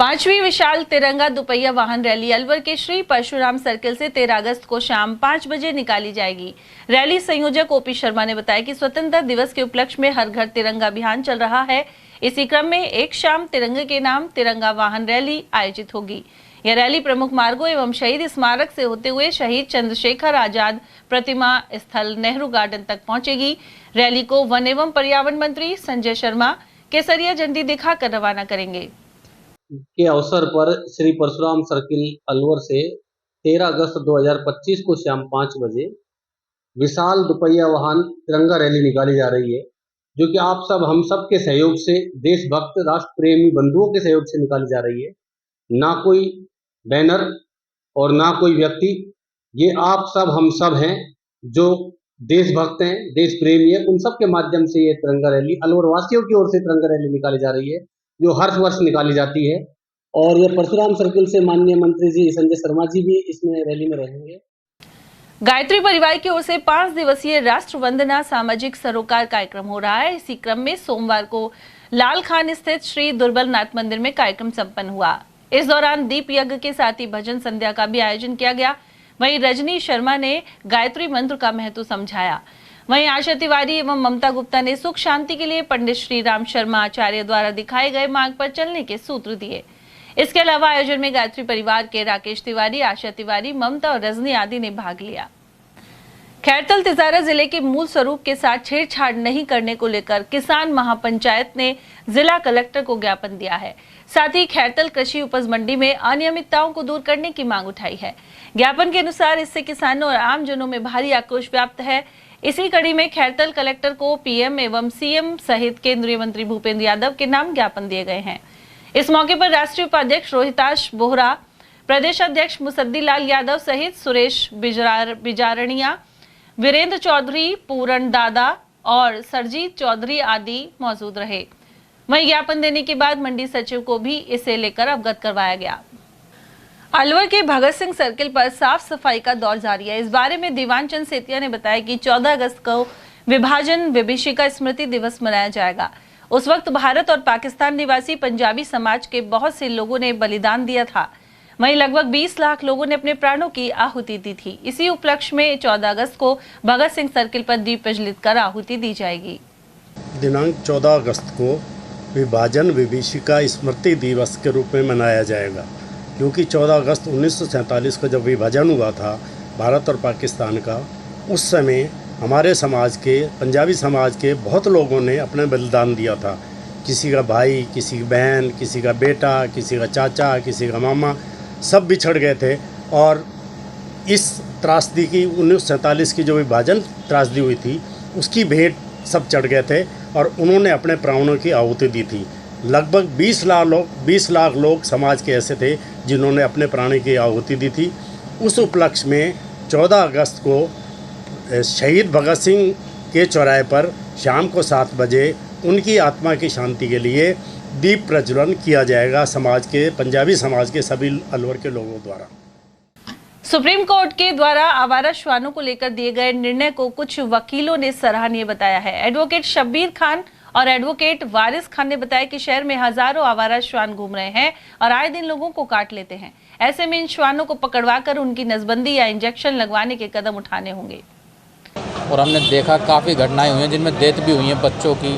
5वीं विशाल तिरंगा दुपहिया वाहन रैली अलवर के श्री परशुराम सर्किल से 13 अगस्त को शाम 5 बजे निकाली जाएगी। रैली संयोजक ओपी शर्मा ने बताया कि स्वतंत्रता दिवस के उपलक्ष्य में हर घर तिरंगा अभियान चल रहा है। इसी क्रम में एक शाम तिरंगे के नाम तिरंगा वाहन रैली आयोजित होगी। यह रैली प्रमुख मार्गों एवं शहीद स्मारक से होते हुए शहीद चंद्रशेखर आजाद प्रतिमा स्थल नेहरू गार्डन तक पहुंचेगी। रैली को वन एवं पर्यावरण मंत्री संजय शर्मा केसरिया झंडी दिखाकर रवाना करेंगे। के अवसर पर श्री परशुराम सर्किल अलवर से 13 अगस्त 2025 को शाम 5 बजे विशाल दुपहिया वाहन तिरंगा रैली निकाली जा रही है, जो कि आप सब हम सब के सहयोग से, देशभक्त राष्ट्र प्रेमी बंधुओं के सहयोग से निकाली जा रही है। ना कोई बैनर और ना कोई व्यक्ति, ये आप सब हम सब हैं जो देशभक्त हैं, देश प्रेमी है, उन सब के माध्यम से ये तिरंगा रैली अलवर वासियों की ओर से तिरंगा रैली निकाली जा रही है, जो हर वर्ष निकाली जाती है। और ये परशुराम सर्किल से माननीय मंत्री जी संजय शर्मा जी भी इसमें रैली में रहेंगे। गायत्री परिवार की ओर से 5 दिवसीय राष्ट्र वंदना सामाजिक सरोकार कार्यक्रम हो रहा है। इसी क्रम में सोमवार को लाल खान स्थित श्री दुर्बलनाथ मंदिर में कार्यक्रम संपन्न हुआ। इस दौरान दीप यज्ञ के साथ ही भजन संध्या का भी आयोजन किया गया। वहीं रजनी शर्मा ने गायत्री मंत्र का महत्व समझाया। वहीं आशा तिवारी एवं ममता गुप्ता ने सुख शांति के लिए पंडित श्री राम शर्मा आचार्य द्वारा दिखाए गए मार्ग पर चलने के सूत्र दिए। इसके अलावा आयोजन में गायत्री परिवार के राकेश तिवारी, आशा तिवारी, ममता और रजनी आदि ने भाग लिया। खैरतल तिजारा जिले के मूल स्वरूप के साथ छेड़छाड़ नहीं करने को लेकर किसान महापंचायत ने जिला कलेक्टर को ज्ञापन दिया है। साथ ही खैरतल कृषि उपज मंडी में अनियमितताओं को दूर करने की मांग उठाई है। ज्ञापन के अनुसार इससे किसानों और आमजनों में भारी आक्रोश व्याप्त है। इसी कड़ी में खैरतल कलेक्टर को पीएम एवं सीएम सहित केंद्रीय मंत्री भूपेंद्र यादव के नाम ज्ञापन दिए गए हैं। इस मौके पर राष्ट्रीय उपाध्यक्ष रोहिताश बोहरा, प्रदेश अध्यक्ष मुसद्दी लाल यादव सहित सुरेश बिजारणिया, वीरेंद्र चौधरी, पूरण दादा और सरजीत चौधरी आदि मौजूद रहे। वहीं ज्ञापन देने के बाद मंडी सचिव को भी इसे लेकर अवगत करवाया गया। अलवर के भगत सिंह सर्किल पर साफ सफाई का दौर जारी है। इस बारे में दीवान चंद सेतिया ने बताया कि 14 अगस्त को विभाजन विभीषिका स्मृति दिवस मनाया जाएगा। उस वक्त भारत और पाकिस्तान निवासी पंजाबी समाज के बहुत से लोगों ने बलिदान दिया था। वहीं लगभग 20 लाख लोगों ने अपने प्राणों की आहुति दी थी। इसी उपलक्ष्य में 14 अगस्त को भगत सिंह सर्किल पर दीप प्रज्वलित कर आहुति दी जाएगी। दिनांक 14 अगस्त को विभाजन विभीषिका स्मृति दिवस के रूप में मनाया जाएगा, क्योंकि 14 अगस्त 1947 को जब विभाजन हुआ था भारत और पाकिस्तान का, उस समय हमारे समाज के, पंजाबी समाज के बहुत लोगों ने अपना बलिदान दिया था। किसी का भाई, किसी की बहन, किसी का बेटा, किसी का चाचा, किसी का मामा, सब बिछड़ गए थे। और इस त्रासदी की 1947 की जो विभाजन त्रासदी हुई थी, उसकी भेंट सब चढ़ गए थे और उन्होंने अपने प्राणों की आहुति दी थी। लगभग 20 लाख लोग समाज के ऐसे थे जिन्होंने अपने प्राण की आहुति दी थी। उस उपलक्ष्य में 14 अगस्त को शहीद भगत सिंह के चौराहे पर शाम को 7 बजे उनकी आत्मा की शांति के लिए दीप प्रज्वलन किया जाएगा समाज के, पंजाबी समाज के सभी अलवर के लोगों द्वारा। सुप्रीम कोर्ट के द्वारा आवारा श्वानों को लेकर दिए गए निर्णय को कुछ वकीलों ने सराहनीय बताया है। एडवोकेट शब्बीर खान और एडवोकेट वारिस खान ने बताया कि शहर में हजारों आवारा श्वान घूम रहे हैं और आए दिन लोगों को काट लेते हैं। ऐसे में इन श्वानों को पकड़वाकर उनकी नसबंदी या इंजेक्शन लगवाने के कदम उठाने होंगे। और हमने देखा काफ़ी घटनाएं हुई हैं जिनमें डेथ भी हुई है बच्चों की,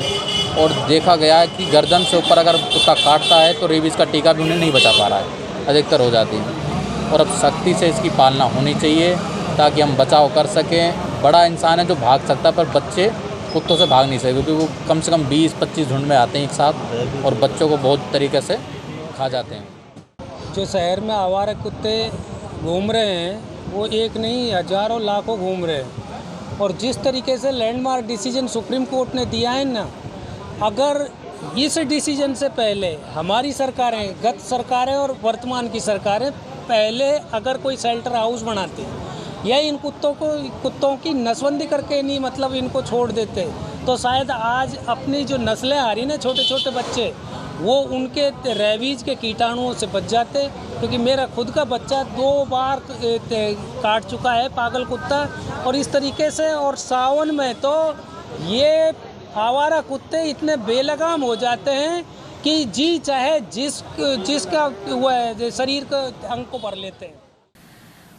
और देखा गया है कि गर्दन से ऊपर अगर कुत्ता काटता है तो रेबीज़ का टीका भी उन्हें नहीं बचा पा रहा है, अधिकतर हो जाती है। और अब सख्ती से इसकी पालना होनी चाहिए ताकि हम बचाव कर सकें। बड़ा इंसान है जो भाग सकता है, पर बच्चे कुत्तों से भाग नहीं सकते, क्योंकि वो कम से कम 20-25 झुंड में आते हैं एक साथ और बच्चों को बहुत तरीके से खा जाते हैं। जो शहर में आवारा कुत्ते घूम रहे हैं वो एक नहीं हजारों लाखों घूम रहे हैं। और जिस तरीके से लैंडमार्क डिसीजन सुप्रीम कोर्ट ने दिया है ना, अगर इस डिसीजन से पहले हमारी सरकारें, गत सरकारें और वर्तमान की सरकारें पहले अगर कोई शेल्टर हाउस बनाती या इन कुत्तों की नसबंदी करके नहीं, मतलब इनको छोड़ देते, तो शायद आज अपनी जो नस्लें आ रही ना, छोटे छोटे बच्चे, वो उनके रेबीज़ के कीटाणुओं से बच जाते। क्योंकि मेरा खुद का बच्चा 2 बार काट चुका है पागल कुत्ता, और इस तरीके से। और सावन में तो ये आवारा कुत्ते इतने बेलगाम हो जाते हैं कि जी चाहे जिसका वो है शरीर के अंग को भर लेते हैं।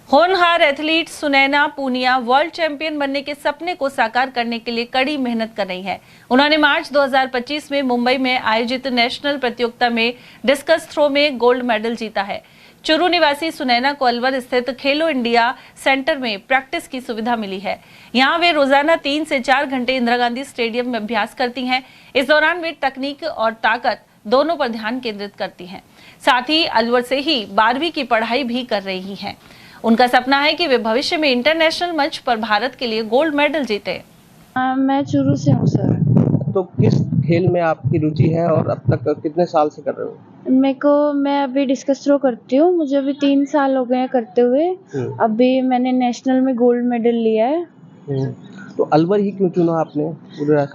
होनहार athlete Sunaina Poonia world champion बनने के सपने को साकार करने के लिए कड़ी मेहनत कर रही है। उन्होंने मार्च 2025 में मुंबई में आयोजित नेशनल प्रतियोगिता में डिस्कस थ्रो में गोल्ड मेडल जीता है। चुरू निवासी सुनैना को अलवर स्थित खेलो इंडिया सेंटर में प्रैक्टिस की सुविधा मिली है। यहाँ वे रोजाना 3 से 4 घंटे इंदिरा गांधी स्टेडियम में अभ्यास करती हैं। इस दौरान वे तकनीक और ताकत दोनों पर ध्यान केंद्रित करती हैं। साथ ही अलवर से ही 12वीं की पढ़ाई भी कर रही हैं। उनका सपना है कि वे भविष्य में इंटरनेशनल मंच पर भारत के लिए गोल्ड मेडल जीते। मैं चुरू से हूँ सर। तो किस खेल में आपकी रुचि है और अब तक कितने साल से कर रहे हो? मैं अभी डिस्कस थ्रो करती हूँ। मुझे अभी 3 साल हो गए हैं करते हुए। अभी मैंने नेशनल में गोल्ड मेडल लिया है। तो अलवर ही क्यों चुना आपने?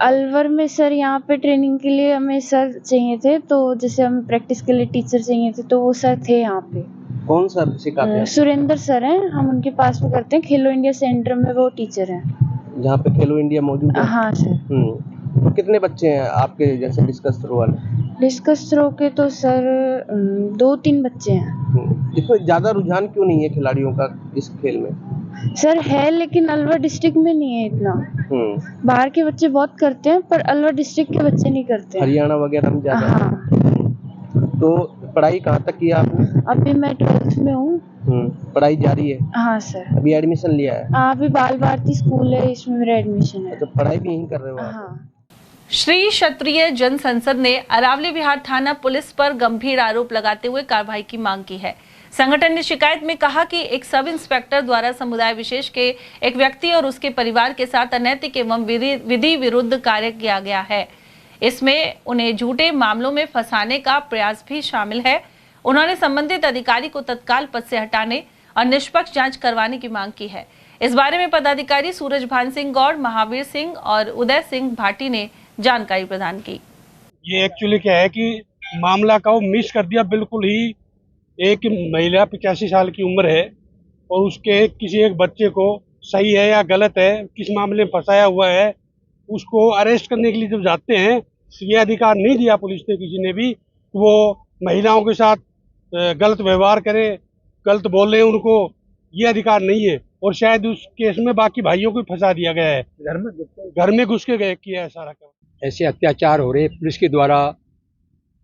अलवर में सर यहाँ पे ट्रेनिंग के लिए हमें सर चाहिए थे, तो जैसे हमें प्रैक्टिस के लिए टीचर चाहिए थे, तो वो सर थे यहाँ पे। कौन सर सिखाते हैं? सुरेंद्र सर हैं, हम उनके पास में करते हैं। खेलो इंडिया सेंटर में वो टीचर हैं। जहाँ पे खेलो इंडिया मौजूद है? हाँ सर। तो कितने बच्चे हैं आपके जैसे डिस्कस थ्रो वाले? डिस्कस थ्रो के तो सर 2-3 बच्चे हैं। इसमें ज्यादा रुझान क्यों नहीं है खिलाड़ियों का इस खेल में? सर है, लेकिन अलवर डिस्ट्रिक्ट में नहीं है इतना। बाहर के बच्चे बहुत करते हैं, पर अलवर डिस्ट्रिक्ट के बच्चे नहीं करते। हरियाणा वगैरह में ज्यादा। हाँ। तो पढ़ाई कहाँ तक की आपने? अभी मैं 12th में हूँ। पढ़ाई जारी है? हाँ सर। अभी एडमिशन लिया है? अभी बाल भारती स्कूल है, इसमें मेरा एडमिशन है। तो पढ़ाई भी यहीं कर रहे हो? हाँ। श्री क्षत्रिय जन संसद ने अरावली विहार थाना पुलिस पर गंभीर आरोप लगाते हुए कार्रवाई की मांग की है। संगठन ने शिकायत में कहा कि एक सब इंस्पेक्टर द्वारा समुदाय विशेष के एक व्यक्ति और उसके परिवार के साथ अनैतिक एवं विधि विरुद्ध कार्य किया गया है। इसमें उन्हें झूठे मामलों में फंसाने का प्रयास भी शामिल है। उन्होंने संबंधित अधिकारी को तत्काल पद से हटाने और निष्पक्ष जांच करवाने की मांग की है। इस बारे में पदाधिकारी सूरजभान सिंह गौड़, महावीर सिंह और उदय सिंह भाटी ने जानकारी प्रदान की। ये एक्चुअली क्या है कि मामला का वो मिस कर दिया बिल्कुल ही। एक महिला 85 साल की उम्र है और उसके किसी एक बच्चे को सही है या गलत है, किस मामले में फंसाया हुआ है, उसको अरेस्ट करने के लिए जब जाते हैं, ये अधिकार नहीं दिया पुलिस ने किसी ने भी। वो महिलाओं के साथ गलत व्यवहार करे, गलत बोले उनको, ये अधिकार नहीं है। और शायद उस केस में बाकी भाइयों को फंसा दिया गया है, घर में घुस के गए किया है सारा काम। ऐसे अत्याचार हो रहे पुलिस के द्वारा,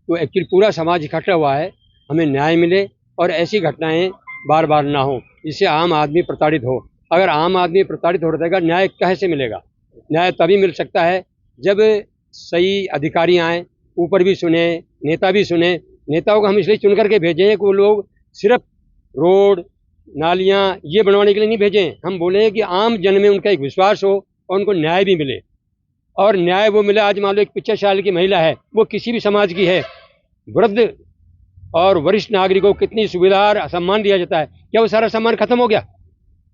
तो एक्चुअली पूरा समाज इकट्ठा हुआ है, हमें न्याय मिले और ऐसी घटनाएं बार बार ना हो, जिससे आम आदमी प्रताड़ित हो। अगर आम आदमी प्रताड़ित हो रहेगा, न्याय कैसे मिलेगा? न्याय तभी मिल सकता है जब सही अधिकारी आए, ऊपर भी सुने, नेता भी सुने। नेताओं को हम इसलिए चुन करके भेजे हैं कि वो लोग सिर्फ रोड नालियाँ ये बनवाने के लिए नहीं भेजे हैं। हम बोले हैं कि आम जन में उनका एक विश्वास हो और उनको न्याय भी मिले। और न्याय वो मिले, आज मान लो एक 85 साल की महिला है, वो किसी भी समाज की है, वृद्ध और वरिष्ठ नागरिकों को कितनी सुविधा और सम्मान दिया जाता है, क्या वो सारा सम्मान खत्म हो गया?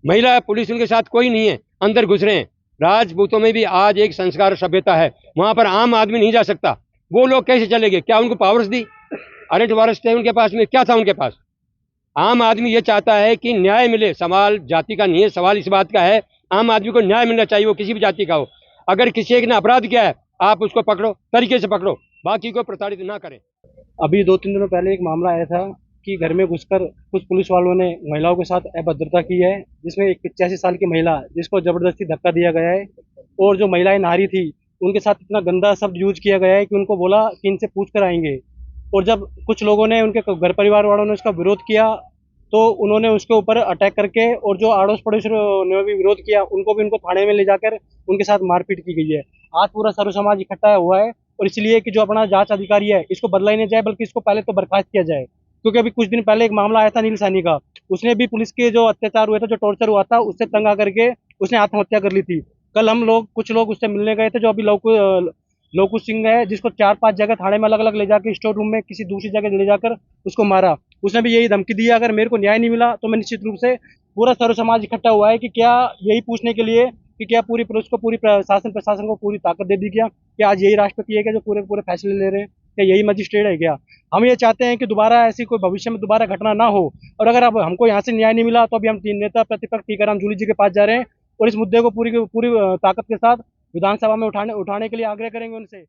महिला पुलिस उनके साथ कोई नहीं है, अंदर घुस रहे हैं। राजपूतों में भी आज एक संस्कार सभ्यता है, वहाँ पर आम आदमी नहीं जा सकता। वो लोग कैसे चले गए? क्या उनको पावर्स दी? अरेस्ट वारंट थे उनके पास में? क्या था उनके पास? आम आदमी ये चाहता है कि न्याय मिले। सवाल जाति का नहीं है, सवाल इस बात का है आम आदमी को न्याय मिलना चाहिए, वो किसी भी जाति का हो। अगर किसी एक ने अपराध किया है, आप उसको पकड़ो, तरीके से पकड़ो, बाकी को प्रताड़ित ना करें। अभी 2-3 दिनों पहले एक मामला आया था कि घर में घुसकर कुछ पुलिस वालों ने महिलाओं के साथ अभद्रता की है, जिसमें एक 85 साल की महिला जिसको जबरदस्ती धक्का दिया गया है, और जो महिलाएं नारी थी उनके साथ इतना गंदा शब्द यूज किया गया है कि उनको बोला कि इनसे पूछ कर आएंगे। और जब कुछ लोगों ने, उनके घर परिवार वालों ने उसका विरोध किया, तो उन्होंने उसके ऊपर अटैक करके, और जो आड़ोस पड़ोस ने भी विरोध किया, उनको थाने में ले जाकर उनके साथ मारपीट की गई है। आज पूरा सर्व समाज इकट्ठा हुआ है, और इसलिए कि जो अपना जांच अधिकारी है, इसको बदला ही नहीं जाए, बल्कि इसको पहले तो बर्खास्त किया जाए। क्योंकि अभी कुछ दिन पहले एक मामला आया था नील साहनी का, उसने भी पुलिस के जो अत्याचार हुए थे, जो टॉर्चर हुआ था, उससे तंग आकर के उसने आत्महत्या कर ली थी। कल हम लोग कुछ लोग उससे मिलने गए थे, जो अभी लोकू सिंह है, जिसको 4-5 जगह थाने में अलग अलग ले जाकर, स्टोर रूम में किसी दूसरी जगह ले जाकर उसको मारा। उसने भी यही धमकी दी, अगर मेरे को न्याय नहीं मिला तो मैं निश्चित रूप से, पूरा सर्व समाज इकट्ठा हुआ है कि क्या, यही पूछने के लिए कि क्या पूरी पुलिस को, पूरी प्रशासन को पूरी ताकत दे दी क्या आज यही राष्ट्रपति है क्या जो पूरे फैसले ले रहे हैं? क्या यही मजिस्ट्रेट है क्या? हम ये चाहते हैं कि दोबारा ऐसी कोई भविष्य में दोबारा घटना ना हो। और अगर अब हमको यहाँ से न्याय नहीं मिला, तो अभी हम 3 नेता प्रतिपक्ष टीकाराम जूली जी के पास जा रहे हैं, और इस मुद्दे को पूरी ताकत के साथ विधानसभा में उठाने के लिए आग्रह करेंगे उनसे।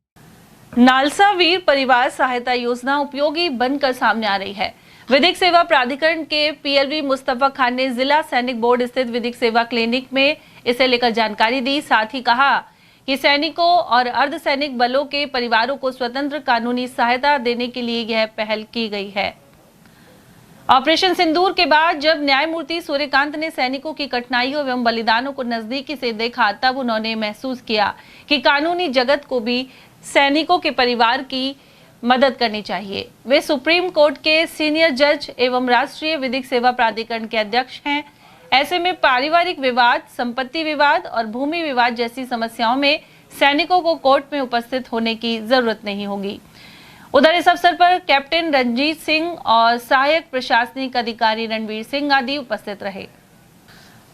नालसा वीर परिवार सहायता योजना उपयोगी बनकर सामने आ रही है। विधिक सेवा प्राधिकरण के पीएलवी मुस्तफा खान ने जिला सैनिक बोर्ड स्थित विधिक सेवा क्लिनिक में इसे लेकर जानकारी दी। साथ ही कहा कि सैनिकों और अर्धसैनिक बलों के परिवारों को स्वतंत्र कानूनी सहायता देने के लिए यह पहल की गई है। ऑपरेशन सिंदूर के बाद जब न्यायमूर्ति सूर्यकांत ने सैनिकों की कठिनाइयों एवं बलिदानों को नजदीकी से देखा, तब उन्होंने महसूस किया कि कानूनी जगत को भी सैनिकों के परिवार की मदद करनी चाहिए। वे सुप्रीम कोर्ट के सीनियर जज एवं राष्ट्रीय विधिक सेवा प्राधिकरण के अध्यक्ष हैं। ऐसे में पारिवारिक विवाद, संपत्ति विवाद और भूमि विवाद जैसी समस्याओं में सैनिकों को कोर्ट में उपस्थित होने की जरूरत नहीं होगी। उधर इस अवसर पर कैप्टन रंजीत सिंह और सहायक प्रशासनिक अधिकारी रणवीर सिंह आदि उपस्थित रहे।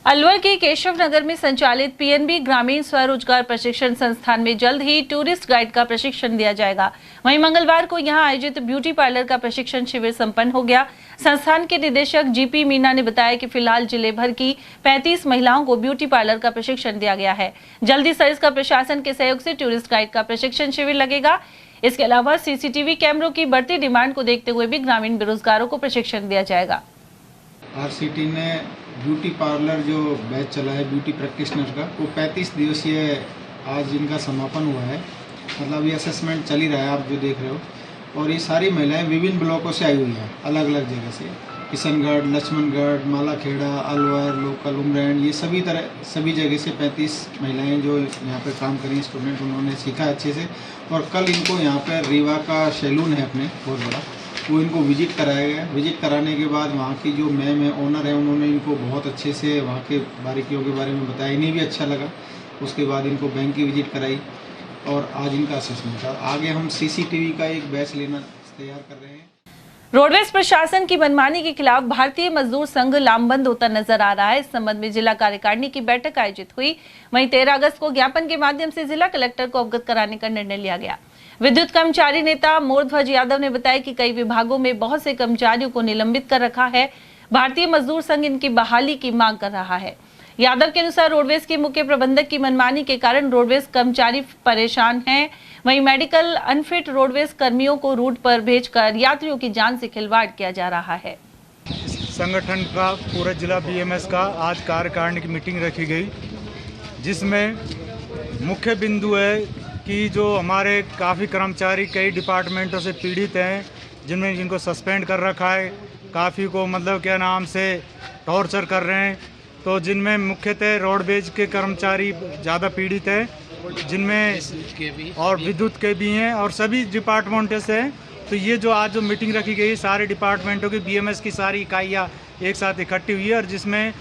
अलवर के केशव नगर में संचालित पीएनबी ग्रामीण स्वरोजगार प्रशिक्षण संस्थान में जल्द ही टूरिस्ट गाइड का प्रशिक्षण दिया जाएगा। वहीं मंगलवार को यहां आयोजित ब्यूटी पार्लर का प्रशिक्षण शिविर संपन्न हो गया। संस्थान के निदेशक जीपी मीना ने बताया कि फिलहाल जिले भर की 35 महिलाओं को ब्यूटी पार्लर का प्रशिक्षण दिया गया है। जल्दी सर्विस का प्रशासन के सहयोग से टूरिस्ट गाइड का प्रशिक्षण शिविर लगेगा। इसके अलावा सीसीटीवी कैमरों की बढ़ती डिमांड को देखते हुए भी ग्रामीण बेरोजगारों को प्रशिक्षण दिया जाएगा। आरसीटी ने ब्यूटी पार्लर जो बैच चला है ब्यूटी प्रैक्टिशनर का, वो 35 दिवसीय आज इनका समापन हुआ है। मतलब ये असेसमेंट चल ही रहा है, आप जो देख रहे हो। और ये सारी महिलाएं विभिन्न ब्लॉकों से आई हुई हैं, अलग अलग जगह से। किशनगढ़, लक्ष्मणगढ़, मालाखेड़ा, अलवर, लोकल, उमरैन, ये सभी जगह से 35 महिलाएं जो यहाँ पे काम करी स्टूडेंट, उन्होंने सीखा अच्छे से। और कल इनको यहाँ पर रीवा का सैलून है अपने बहुत बड़ा, वो इनको विजिट कराया गया। विजिट कराने के बाद वहाँ की जो मैम है, ओनर है, उन्होंने इनको बहुत अच्छे से वहाँ के बारीकियों के बारे में बताया। इन्हें भी अच्छा लगा। उसके बाद इनको बैंक की विजिट कराई और आज इनका असेसमेंट था। आगे हम सीसीटीवी का एक बैच लेना तैयार कर रहे हैं। रोडवेज प्रशासन की मनमानी के खिलाफ भारतीय मजदूर संघ लामबंद होता नजर आ रहा है। इस संबंध में जिला कार्यकारिणी की बैठक आयोजित हुई। वहीं 13 अगस्त को ज्ञापन के माध्यम से जिला कलेक्टर को अवगत कराने का निर्णय लिया गया। विद्युत कर्मचारी नेता मोरध्वज यादव ने बताया कि कई विभागों में बहुत से कर्मचारियों को निलंबित कर रखा है। भारतीय मजदूर संघ इनकी बहाली की मांग कर रहा है। यादव के अनुसार रोडवेज के मुख्य प्रबंधक की मनमानी के कारण रोडवेज कर्मचारी परेशान हैं। वहीं मेडिकल अनफिट रोडवेज कर्मियों को रूट पर भेजकर यात्रियों की जान से खिलवाड़ किया जा रहा है। संगठन का पूरा जिला बीएमएस का आज कार्यकारिणी की मीटिंग रखी गई, जिसमें मुख्य बिंदु है कि जो हमारे काफ़ी कर्मचारी कई डिपार्टमेंटों से पीड़ित हैं, जिनमें जिनको सस्पेंड कर रखा है, काफ़ी को मतलब क्या नाम से टॉर्चर कर रहे हैं। तो जिनमें मुख्यतः रोडवेज के कर्मचारी ज़्यादा पीड़ित हैं, जिनमें और विद्युत के भी हैं और सभी डिपार्टमेंटों से हैं। तो ये जो आज जो मीटिंग रखी गई, सारे डिपार्टमेंटों की बीएमएस की सारी इकाइयाँ एक साथ इकट्ठी हुई है। और जिसमें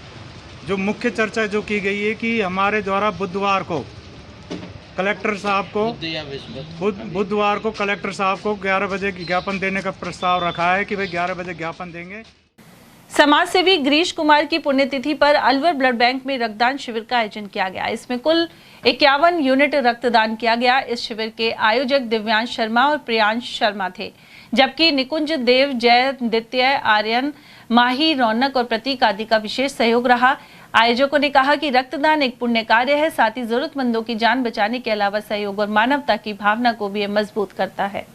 जो मुख्य चर्चा जो की गई है कि हमारे द्वारा बुधवार को कलेक्टर साहब को 11 बजे ज्ञापन देने का प्रस्ताव रखा है कि भाई 11 बजे ज्ञापन देंगे। समाज सेवी गिरीश कुमार की पुण्यतिथि पर अलवर ब्लड बैंक में रक्तदान शिविर का आयोजन किया गया। इसमें कुल 51 यूनिट रक्तदान किया गया। इस शिविर के आयोजक दिव्यांश शर्मा और प्रियांश शर्मा थे, जबकि निकुंज देव, जय, दित्य, आर्यन, माही, रौनक और प्रतीक आदि का विशेष सहयोग रहा। आयोजकों ने कहा कि रक्तदान एक पुण्य कार्य है, साथ ही जरूरतमंदों की जान बचाने के अलावा सहयोग और मानवता की भावना को भी मजबूत करता है।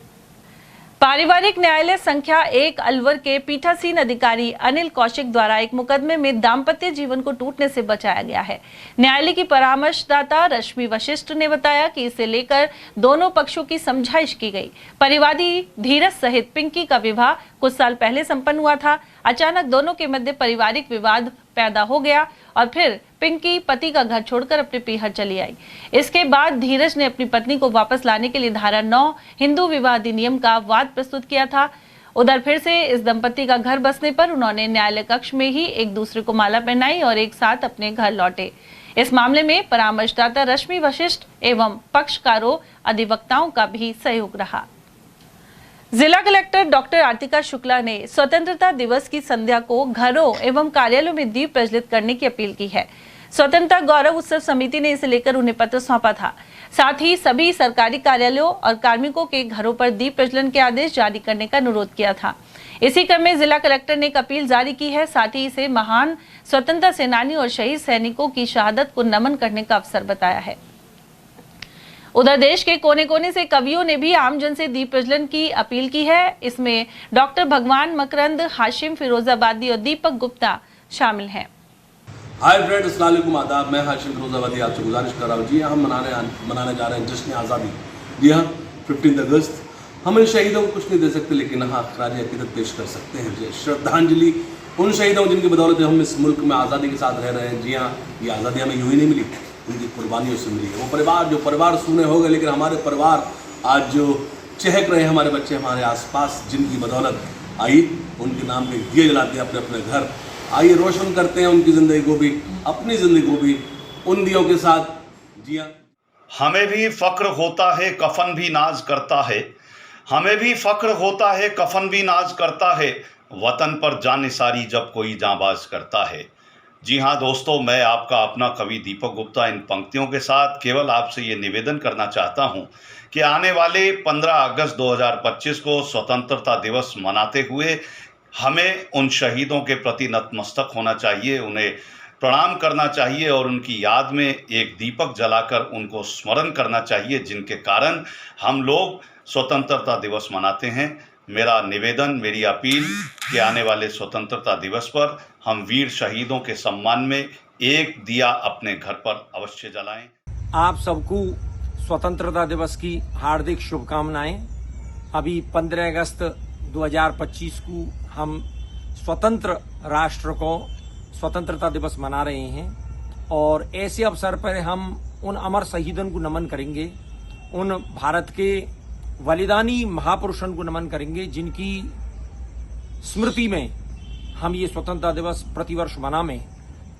पारिवारिक न्यायालय संख्या 1 अलवर के पीठासीन अधिकारी अनिल कौशिक द्वारा एक मुकदमे में दाम्पत्य जीवन को टूटने से बचाया गया है। न्यायालय की परामर्शदाता रश्मि वशिष्ठ ने बताया कि इसे लेकर दोनों पक्षों की समझाइश की गई। परिवादी धीरज सहित पिंकी का विवाह कुछ साल पहले संपन्न हुआ था। अचानक दोनों के मध्य पारिवारिक विवाद पैदा हो गया और फिर पिंकी पति का घर छोड़कर अपने पीहर चली आई। इसके बाद धीरज ने अपनी पत्नी को वापस लाने के लिए धारा 9 हिंदू विवाह अधिनियम का वाद प्रस्तुत किया था। उधर फिर से इस दंपति का घर बसने पर उन्होंने न्यायालय कक्ष में ही एक दूसरे को माला पहनाई और एक साथ अपने घर लौटे। इस मामले में परामर्शदाता रश्मि वशिष्ठ एवं पक्षकारों अधिवक्ताओं का भी सहयोग रहा। जिला कलेक्टर डॉक्टर आर्तिका शुक्ला ने स्वतंत्रता दिवस की संध्या को घरों एवं कार्यालयों में दीप प्रज्वलित करने की अपील की है। स्वतंत्रता गौरव उत्सव समिति ने इसे लेकर उन्हें पत्र सौंपा था। साथ ही सभी सरकारी कार्यालयों और कार्मिकों के घरों पर दीप प्रज्वलन के आदेश जारी करने का अनुरोध किया था। इसी क्रम में जिला कलेक्टर ने एक अपील जारी की है। साथ ही इसे महान स्वतंत्रता सेनानी और शहीद सैनिकों की शहादत को नमन करने का अवसर बताया है। उधर देश के कोने कोने से कवियों ने भी आमजन से दीप प्रज्वलन की अपील की है। इसमें डॉक्टर भगवान मकरंद, हाशिम फिरोजाबादी और दीपक गुप्ता शामिल हैं। हाय फ्रेंड, अस्सलाम वालेकुम, आदाब। मैं हाशिम फिरोजाबादी आपसे गुजारिश कर रहा हूँ। जी हम मनाने जा रहे हैं जश्न आज़ादी। जी हाँ, 15 अगस्त। हम इन शहीदों को कुछ नहीं दे सकते, लेकिन हाँ खराज अकीदत पेश कर सकते हैं। श्रद्धांजलि उन शहीदों जिनकी बदौलत हम इस मुल्क में आज़ादी के साथ रह रहे हैं। जी हाँ, ये आज़ादी हमें यूँ ही नहीं मिली, उनकी कुर्बानियों से मिली है। वो परिवार जो परिवार सूने हो गए, लेकिन हमारे परिवार आज जो चहक रहे हैं, हमारे बच्चे हमारे आसपास जिनकी बदौलत आई, उनके नाम पे दिए जलाते हैं अपने अपने घर। आइए रोशन करते हैं उनकी ज़िंदगी को भी, अपनी ज़िंदगी को भी उन दियों के साथ। जी हाँ, हमें भी फ़ख्र होता है, कफन भी नाज करता है। हमें भी फ़ख्र होता है, कफन भी नाज करता है। वतन पर जानिसारी जब कोई जांबाज करता है। जी हाँ दोस्तों, मैं आपका अपना कवि दीपक गुप्ता इन पंक्तियों के साथ केवल आपसे ये निवेदन करना चाहता हूँ कि आने वाले 15 अगस्त 2025 को स्वतंत्रता दिवस मनाते हुए हमें उन शहीदों के प्रति नतमस्तक होना चाहिए, उन्हें प्रणाम करना चाहिए और उनकी याद में एक दीपक जलाकर उनको स्मरण करना चाहिए, जिनके कारण हम लोग स्वतंत्रता दिवस मनाते हैं। मेरा निवेदन, मेरी अपील कि आने वाले स्वतंत्रता दिवस पर हम वीर शहीदों के सम्मान में एक दिया अपने घर पर अवश्य जलाएं। आप सबको स्वतंत्रता दिवस की हार्दिक शुभकामनाएं। अभी 15 अगस्त 2025 को हम स्वतंत्र राष्ट्र को स्वतंत्रता दिवस मना रहे हैं और ऐसे अवसर पर हम उन अमर शहीदों को नमन करेंगे, उन भारत के बलिदानी महापुरुषों को नमन करेंगे जिनकी स्मृति में हम ये स्वतंत्रता दिवस प्रतिवर्ष मनाएं।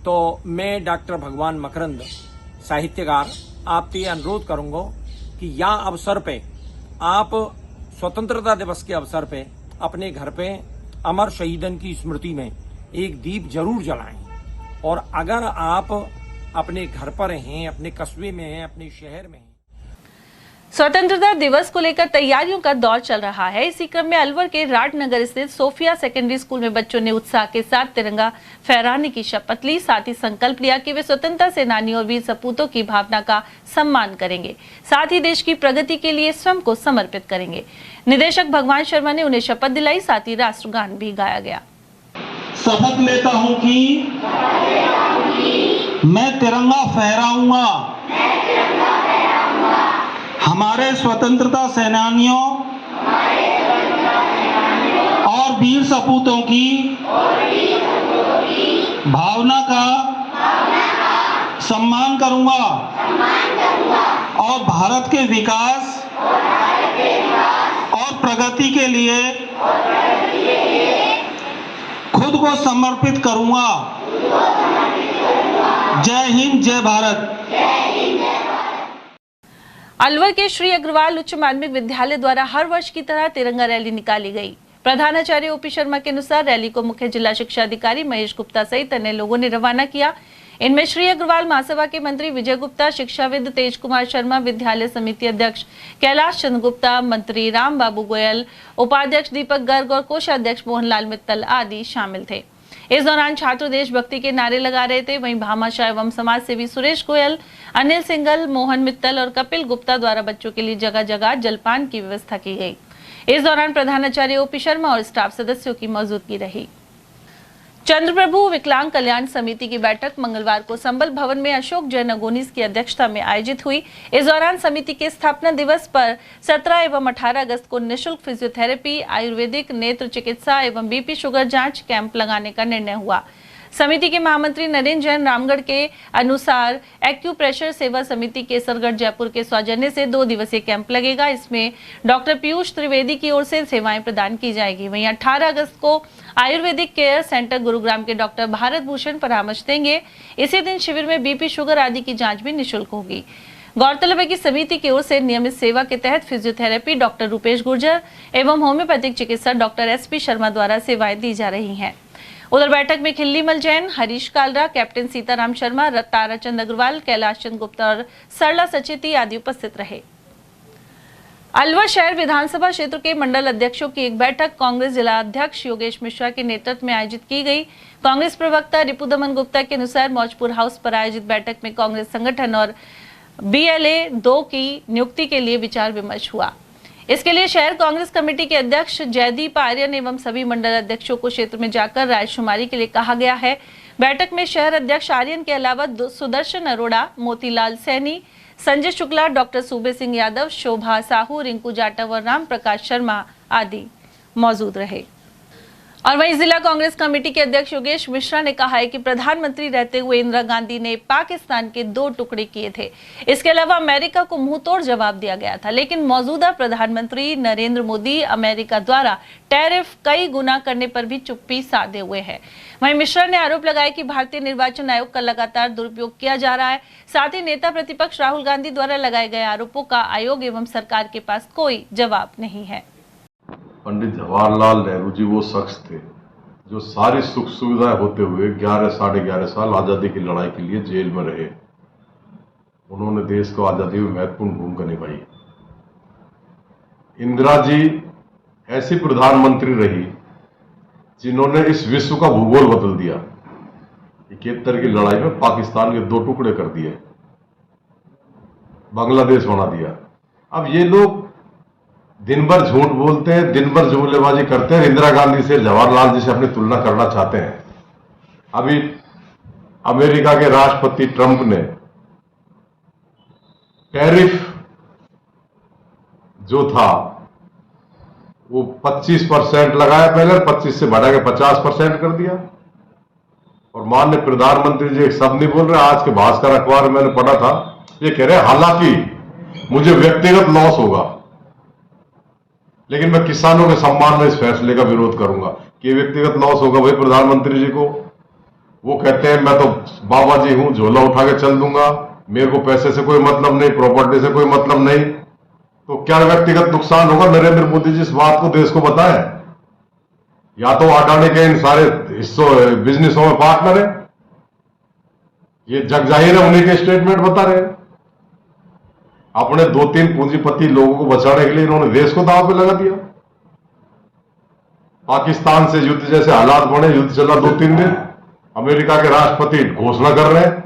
तो मैं डॉक्टर भगवान मकरंद, साहित्यकार, आपसे अनुरोध करूंगा कि यह अवसर पे आप स्वतंत्रता दिवस के अवसर पे अपने घर पे अमर शहीदों की स्मृति में एक दीप जरूर जलाएं। और अगर आप अपने घर पर हैं, अपने कस्बे में हैं, अपने शहर में हैं। स्वतंत्रता दिवस को लेकर तैयारियों का दौर चल रहा है। इसी क्रम में अलवर के राजनगर स्थित सोफिया सेकेंडरी स्कूल में बच्चों ने उत्साह के साथ तिरंगा फहराने की शपथ ली। साथ ही संकल्प लिया कि वे स्वतंत्रता सेनानियों और वीर सपूतों की भावना का सम्मान करेंगे, साथ ही देश की प्रगति के लिए स्वयं को समर्पित करेंगे। निदेशक भगवान शर्मा ने उन्हें शपथ दिलाई, साथ ही राष्ट्रगान भी गाया गया। शपथ लेता हूँ कि मैं तिरंगा फहराऊंगा, हमारे स्वतंत्रता सेनानियों और वीर सपूतों की भावना का सम्मान करूंगा और भारत के विकास और प्रगति के लिए खुद को समर्पित करूंगा। जय हिंद, जय भारत। अलवर के श्री अग्रवाल उच्च माध्यमिक विद्यालय द्वारा हर वर्ष की तरह तिरंगा रैली निकाली गई। प्रधानाचार्य ओपी शर्मा के अनुसार रैली को मुख्य जिला शिक्षा अधिकारी महेश गुप्ता सहित अन्य लोगों ने रवाना किया। इनमें श्री अग्रवाल महासभा के मंत्री विजय गुप्ता, शिक्षाविद तेज कुमार शर्मा, विद्यालय समिति अध्यक्ष कैलाश चंद्र गुप्ता, मंत्री राम बाबू गोयल, उपाध्यक्ष दीपक गर्ग और कोषाध्यक्ष मोहनलाल मित्तल आदि शामिल थे। इस दौरान छात्र देशभक्ति के नारे लगा रहे थे। वहीं भामाशाह एवं समाज सेवी सुरेश गोयल, अनिल सिंगल, मोहन मित्तल और कपिल गुप्ता द्वारा बच्चों के लिए जगह जगह जलपान की व्यवस्था की गई। इस दौरान प्रधानाचार्य ओपी शर्मा और स्टाफ सदस्यों की मौजूदगी रही। चंद्रप्रभु विकलांग कल्याण समिति की बैठक मंगलवार को संबल भवन में अशोक जैन अगोनीस की अध्यक्षता में आयोजित हुई। इस दौरान समिति के स्थापना दिवस पर 17 एवं 18 अगस्त को निःशुल्क फिजियोथेरेपी, आयुर्वेदिक, नेत्र चिकित्सा एवं बीपी शुगर जांच कैंप लगाने का निर्णय हुआ। समिति के महामंत्री नरेंद्र जैन रामगढ़ के अनुसार एक्यूप्रेशर सेवा समिति केसरगढ़ जयपुर के सौजन्य से 2 दिवसीय कैंप लगेगा। इसमें डॉक्टर पीयूष त्रिवेदी की ओर से सेवाएं प्रदान की जाएगी। वहीं 18 अगस्त को आयुर्वेदिक केयर सेंटर गुरुग्राम के डॉक्टर भारत भूषण परामर्श देंगे। इसी दिन शिविर में बीपी शुगर आदि की जांच भी निःशुल्क होगी। गौरतलब है कि समिति की ओर से नियमित सेवा के तहत फिजियोथेरेपी डॉक्टर रूपेश गुर्जर एवं होम्योपैथिक चिकित्सा डॉक्टर SP शर्मा द्वारा सेवाएं दी जा रही हैं। उधर बैठक में खिल्लीमल जैन, हरीश कालरा, कैप्टन सीताराम शर्मा, ताराचंद अग्रवाल, कैलाश चंद गुप्ता और सरला सचेती आदि उपस्थित रहे। अलवर शहर विधानसभा क्षेत्र के मंडल अध्यक्षों की एक बैठक कांग्रेस जिला अध्यक्ष योगेश मिश्रा के नेतृत्व में आयोजित की गई। कांग्रेस प्रवक्ता रिपुदमन गुप्ता के अनुसार मौजपुर हाउस पर आयोजित बैठक में कांग्रेस संगठन और BLA 2 की नियुक्ति के लिए विचार विमर्श हुआ। इसके लिए शहर कांग्रेस कमेटी के अध्यक्ष जयदीप आर्यन एवं सभी मंडल अध्यक्षों को क्षेत्र में जाकर रायशुमारी के लिए कहा गया है। बैठक में शहर अध्यक्ष आर्यन के अलावा सुदर्शन अरोड़ा, मोतीलाल सैनी, संजय शुक्ला, डॉक्टर सूबे सिंह यादव, शोभा साहू, रिंकू जाटव और राम प्रकाश शर्मा आदि मौजूद रहे। और वहीं जिला कांग्रेस कमेटी के अध्यक्ष योगेश मिश्रा ने कहा है कि प्रधानमंत्री रहते हुए इंदिरा गांधी ने पाकिस्तान के 2 टुकड़े किए थे। इसके अलावा अमेरिका को मुंहतोड़ जवाब दिया गया था, लेकिन मौजूदा प्रधानमंत्री नरेंद्र मोदी अमेरिका द्वारा टैरिफ कई गुना करने पर भी चुप्पी साधे हुए हैं। वहीं मिश्रा ने आरोप लगाया कि भारतीय निर्वाचन आयोग का लगातार दुरुपयोग किया जा रहा है। साथ ही नेता प्रतिपक्ष राहुल गांधी द्वारा लगाए गए आरोपों का आयोग एवं सरकार के पास कोई जवाब नहीं है। पंडित जवाहरलाल नेहरू जी वो शख्स थे जो सारी सुख सुविधाएं होते हुए 11 साढ़े 11 साल आज़ादी की लड़ाई के लिए जेल में रहे। उन्होंने देश को आज़ादी में महत्वपूर्ण भूमिका निभाई। इंदिरा जी ऐसी प्रधानमंत्री रही जिन्होंने इस विश्व का भूगोल बदल दिया। 71 की लड़ाई में पाकिस्तान के 2 टुकड़े कर दिए, बांग्लादेश बना दिया। अब ये लोग दिन भर झूठ बोलते हैं, दिन भर जुमलेबाजी करते हैं। इंदिरा गांधी से जवाहरलाल जी से अपनी तुलना करना चाहते हैं। अभी अमेरिका के राष्ट्रपति ट्रंप ने टैरिफ जो था वो 25% लगाया, पहले 25 से बढ़ा के 50% कर दिया। और माननीय प्रधानमंत्री जी एक शब्द नहीं बोल रहे। आज के भास्कर अखबार में मैंने पढ़ा था, ये कह रहे हैं हालांकि मुझे व्यक्तिगत लॉस होगा, लेकिन मैं किसानों के सम्मान में इस फैसले का विरोध करूंगा। कि व्यक्तिगत लॉस होगा भाई प्रधानमंत्री जी को। वो कहते हैं मैं तो बाबा जी हूं, झोला उठा के चल दूंगा, मेरे को पैसे से कोई मतलब नहीं, प्रॉपर्टी से कोई मतलब नहीं। तो क्या व्यक्तिगत नुकसान होगा? नरेंद्र मोदी जी इस बात को देश को बताएं। या तो अडानी के इन सारे हिस्सों बिजनेसों में पार्टनर है, ये जग जाहिर है, उन्हीं के स्टेटमेंट बता रहे हैं। अपने 2-3 पूंजीपति लोगों को बचाने के लिए इन्होंने देश को दांव पे लगा दिया। पाकिस्तान से युद्ध जैसे हालात बने, युद्ध चला 2-3 दिन, अमेरिका के राष्ट्रपति घोषणा कर रहे हैं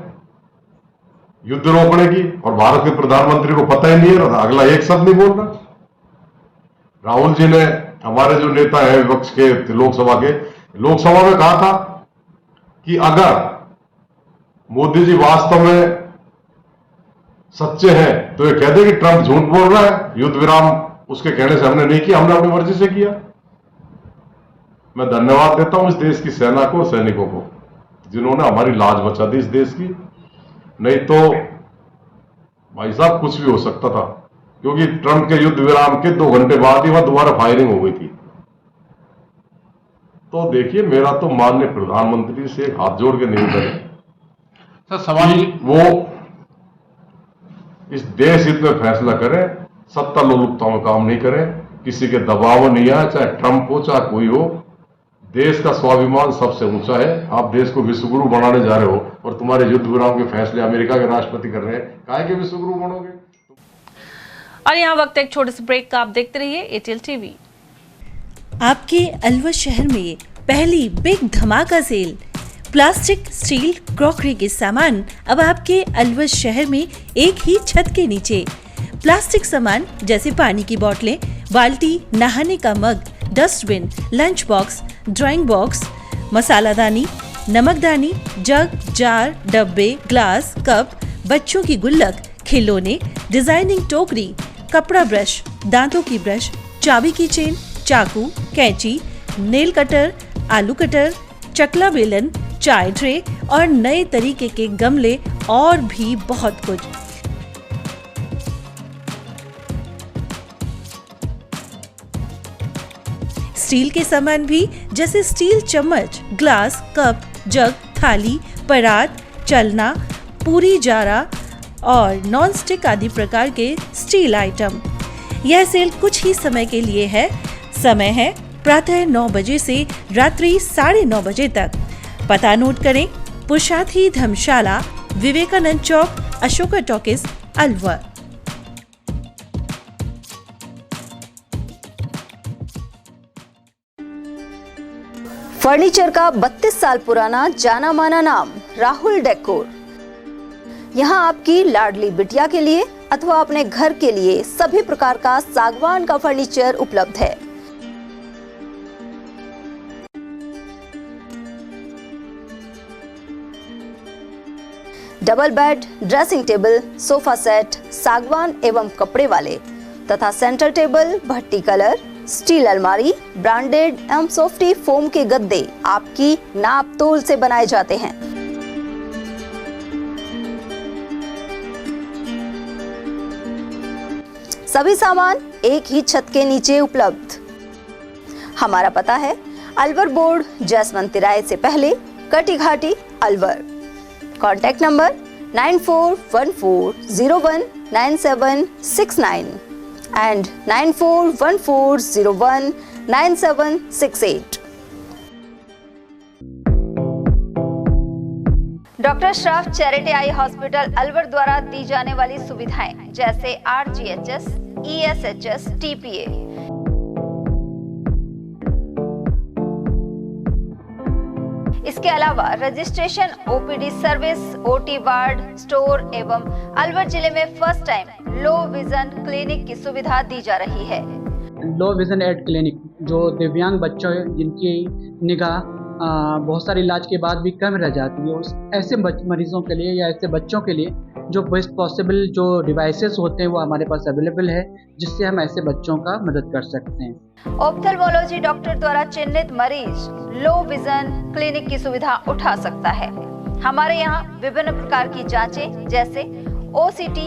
युद्ध रोकने की, और भारत के प्रधानमंत्री को पता ही नहीं है, अगला एक शब्द नहीं बोल रहा। राहुल जी ने, हमारे जो नेता है विपक्ष के लोकसभा में कहा था कि अगर मोदी जी वास्तव में सच्चे हैं तो ये कह दे कि ट्रंप झूठ बोल रहा है, युद्ध विराम उसके कहने से हमने नहीं किया, हमने अपनी मर्जी से किया। मैं धन्यवाद देता हूं इस देश की सेना को, सैनिकों को, जिन्होंने हमारी लाज बचा दी इस देश की। नहीं तो भाई साहब कुछ भी हो सकता था, क्योंकि ट्रंप के युद्ध विराम के 2 घंटे बाद ही वहां दोबारा फायरिंग हो गई थी। तो देखिए, मेरा तो माननीय प्रधानमंत्री से एक हाथ जोड़ के निवेदन है सर, सवाल वो इस देश हित में फैसला करें, सत्ता लोलुपता में काम नहीं करें, किसी के दबाव में नहीं आए, चाहे ट्रंप हो चाहे कोई हो। देश का स्वाभिमान सबसे ऊंचा है। आप देश को विश्वगुरु बनाने जा रहे हो और तुम्हारे युद्ध विराम के फैसले अमेरिका के राष्ट्रपति कर रहे हैं, काहे के विश्वगुरु बनोगे? और यहाँ वक्त एक छोटे से ब्रेक का, आप देखते रहिए एटीएल टीवी। आपके अलवर शहर में पहली बिग धमाका सेल, प्लास्टिक, स्टील, क्रॉकरी के सामान अब आपके अलवर शहर में एक ही छत के नीचे। प्लास्टिक सामान जैसे पानी की बोतलें, बाल्टी, नहाने का mug, dustbin, lunch box, drawing box, मसालादानी, नमकदानी, जग, जार, डब्बे, ग्लास, कप, बच्चों की गुल्लक, खिलौने, डिजाइनिंग टोकरी, कपड़ा ब्रश, दांतों की ब्रश, चाबी की चेन, चाकू, कैंची, नेल कटर, आलू कटर, चकला बेलन, चाय ट्रे और नए तरीके के गमले और भी बहुत कुछ। स्टील के सामान भी जैसे स्टील चम्मच, ग्लास, कप, जग, थाली, परात, चलना, पूरी जारा और नॉन स्टिक आदि प्रकार के स्टील आइटम। यह सेल कुछ ही समय के लिए है। समय है प्रातः 9 बजे से रात्रि 9:30 बजे तक। पता नोट करें, पुरुषार्थी धर्मशाला, विवेकानंद चौक, अशोका टॉकीज, अलवर। फर्नीचर का 32 साल पुराना जाना माना नाम राहुल डेकोर। यहाँ आपकी लाडली बिटिया के लिए अथवा अपने घर के लिए सभी प्रकार का सागवान का फर्नीचर उपलब्ध है। Double bed, dressing table, sofa set सागवान एवं कपड़े वाले तथा सेंटर टेबल, भट्टी कलर, स्टील अलमारी, ब्रांडेड एवं सॉफ्टी फोम के गद्दे आपकी नाप तोल से बनाए जाते हैं। सभी सामान एक ही छत के नीचे उपलब्ध। हमारा पता है अलवर बोर्ड, जसवंत तिराहे से पहले, कटी घाटी, Alwar. Contact number 9414019769 and 9414019768। Doctor Shroff charity eye hospital Alwar द्वारा दी जाने वाली सुविधाएं जैसे RGHS, ESHS, TPA, इसके अलावा registration, OPD service, OT ward, store एवं अलवर जिले में first time low vision clinic की सुविधा दी जा रही है। लो विजन एड क्लिनिक जो दिव्यांग बच्चों जिनकी निगाह बहुत सारे इलाज के बाद भी कम रह जाती है, ऐसे मरीजों के लिए या ऐसे बच्चों के लिए जो बेस्ट पॉसिबल जो डिवाइसेस होते हैं वो हमारे पास अवेलेबल है, जिससे हम ऐसे बच्चों का मदद कर सकते हैं। ऑप्थेल्मोलॉजी डॉक्टर द्वारा चिन्हित मरीज लो विजन क्लिनिक की सुविधा उठा सकता है। हमारे यहाँ विभिन्न प्रकार की जांचें जैसे OCT,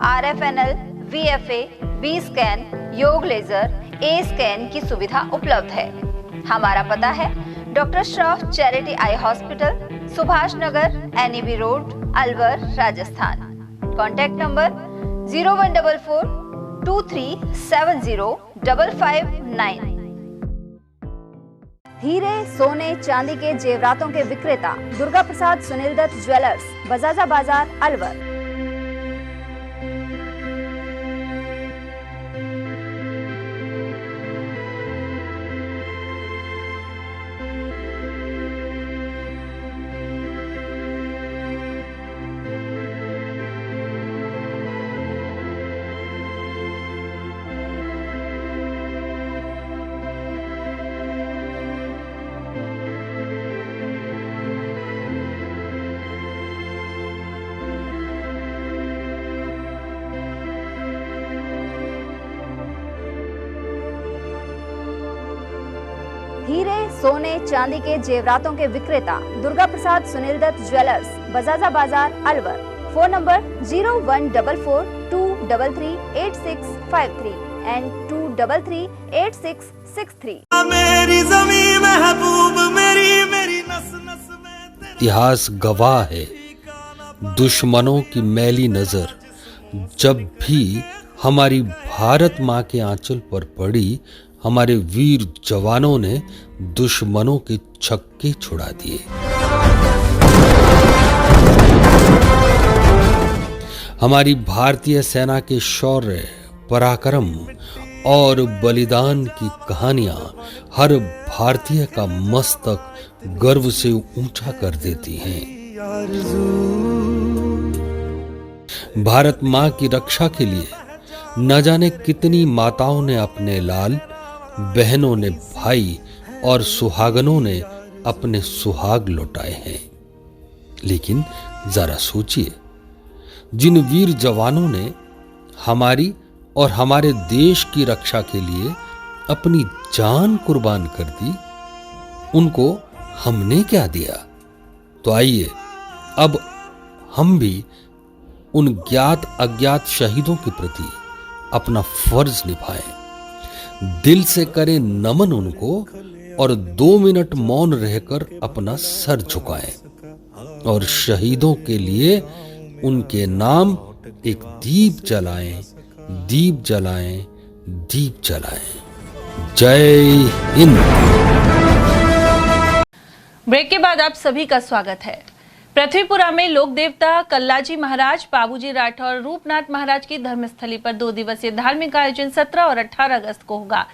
RFNL, VFA, B scan, YAG laser, A scan की सुविधा उपलब्ध है। हमारा पता है doctor Shroff charity eye hospital, Subhash Nagar, NEB road, Alwar, Rajasthan. Contact number 014423705559। हीरे, सोने, चांदी के जेवरातों के विक्रेता दुर्गा प्रसाद सुनील दत्त ज्वेलर्स, बजाजा बाजार, अलवर। हीरे, सोने, चांदी के जेवरातों के विक्रेता Durga Prasad Sunil Dutt jewellers, Bajaja Bazaar, Alwar. Phone number 0144233863 and 2338663। मेरी ज़मीं महबूब मेरी नस नस में। इतिहास गवाह है, दुश्मनों की मैली नजर जब भी हमारी भारत माँ के आंचल पर पड़ी, हमारे वीर जवानों ने दुश्मनों के छक्के छुड़ा दिए। हमारी भारतीय सेना के शौर्य, पराक्रम और बलिदान की कहानियां हर भारतीय का मस्तक गर्व से ऊंचा कर देती हैं। भारत मां की रक्षा के लिए न जाने कितनी माताओं ने अपने लाल, बहनों ने भाई और सुहागनों ने अपने सुहाग लौटाए हैं। लेकिन जरा सोचिए, जिन वीर जवानों ने हमारी और हमारे देश की रक्षा के लिए अपनी जान कुर्बान कर दी, उनको हमने क्या दिया? तो आइए अब हम भी उन ज्ञात अज्ञात शहीदों के प्रति अपना फर्ज निभाएं, दिल से करें नमन उनको और 2 मिनट मौन रहकर अपना सर झुकाएं और शहीदों के लिए उनके नाम एक दीप जलाएं, दीप जलाएं, दीप जलाएं। जय हिंद। ब्रेक के बाद आप सभी का स्वागत है। पृथ्वीपुरा में लोक देवता कल्लाजी महाराज, बाबूजी राठौर, रूपनाथ महाराज की धर्मस्थली पर 2 दिवसीय धार्मिक आयोजन 17 और 18 अगस्त को होगा।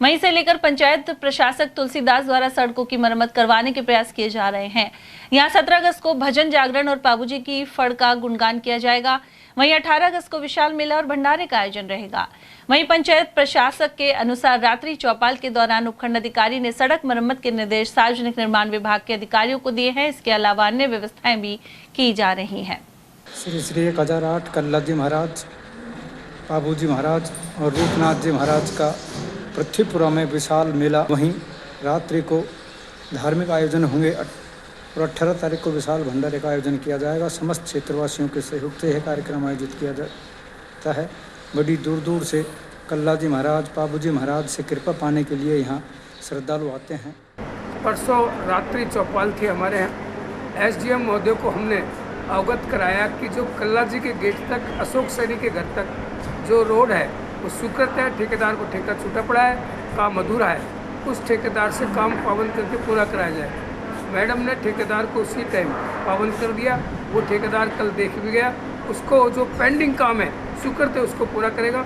वहीं से लेकर पंचायत प्रशासक तुलसीदास द्वारा सड़कों की मरम्मत करवाने के प्रयास किए जा रहे हैं। यहां 17 अगस्त को भजन जागरण और बाबूजी की फड़ का गुणगान किया जाएगा। वहीं 18 अगस्त को विशाल मेला और भंडारे का आयोजन रहेगा। वहीं पंचायत प्रशासक के अनुसार रात्रि चौपाल के दौरान उपखंड अधिकारी ने सड़क मरम्मत के निर्देश सार्वजनिक निर्माण विभाग के अधिकारियों को दिए हैं। इसके अलावा अन्य व्यवस्थाएं भी की जा रही हैं। श्री श्री 1008 कल्ला जी महाराज, बाबूजी महाराज और रूपनाथ जी महाराज का पृथ्वीपुरा में विशाल मेला, वहीं रात्रि को धार्मिक आयोजन होंगे और 18 तारीख को विशाल भंडारे का आयोजन किया जाएगा। समस्त क्षेत्रवासियों के सहयोग से यह कार्यक्रम आयोजित किया जाता है। बड़ी दूर दूर से कल्ला जी महाराज, बाबूजी महाराज से कृपा पाने के लिए यहाँ श्रद्धालु आते हैं। परसों रात्रि चौपाल थी हमारे यहाँ। SDM महोदय को हमने अवगत कराया कि जो कल्ला जी के गेट तक, अशोक सैनी के घर तक जो रोड है वो स्वीकृत है, ठेकेदार को ठेका छूटा पड़ा है, काम अधूरा है, उस ठेकेदार से काम पाबंद करके पूरा कराया जाए। मैडम ने ठेकेदार को उसी टाइम पाबंद कर दिया। वो ठेकेदार कल देख भी गया, उसको जो पेंडिंग काम है स्वीकृत है उसको पूरा करेगा।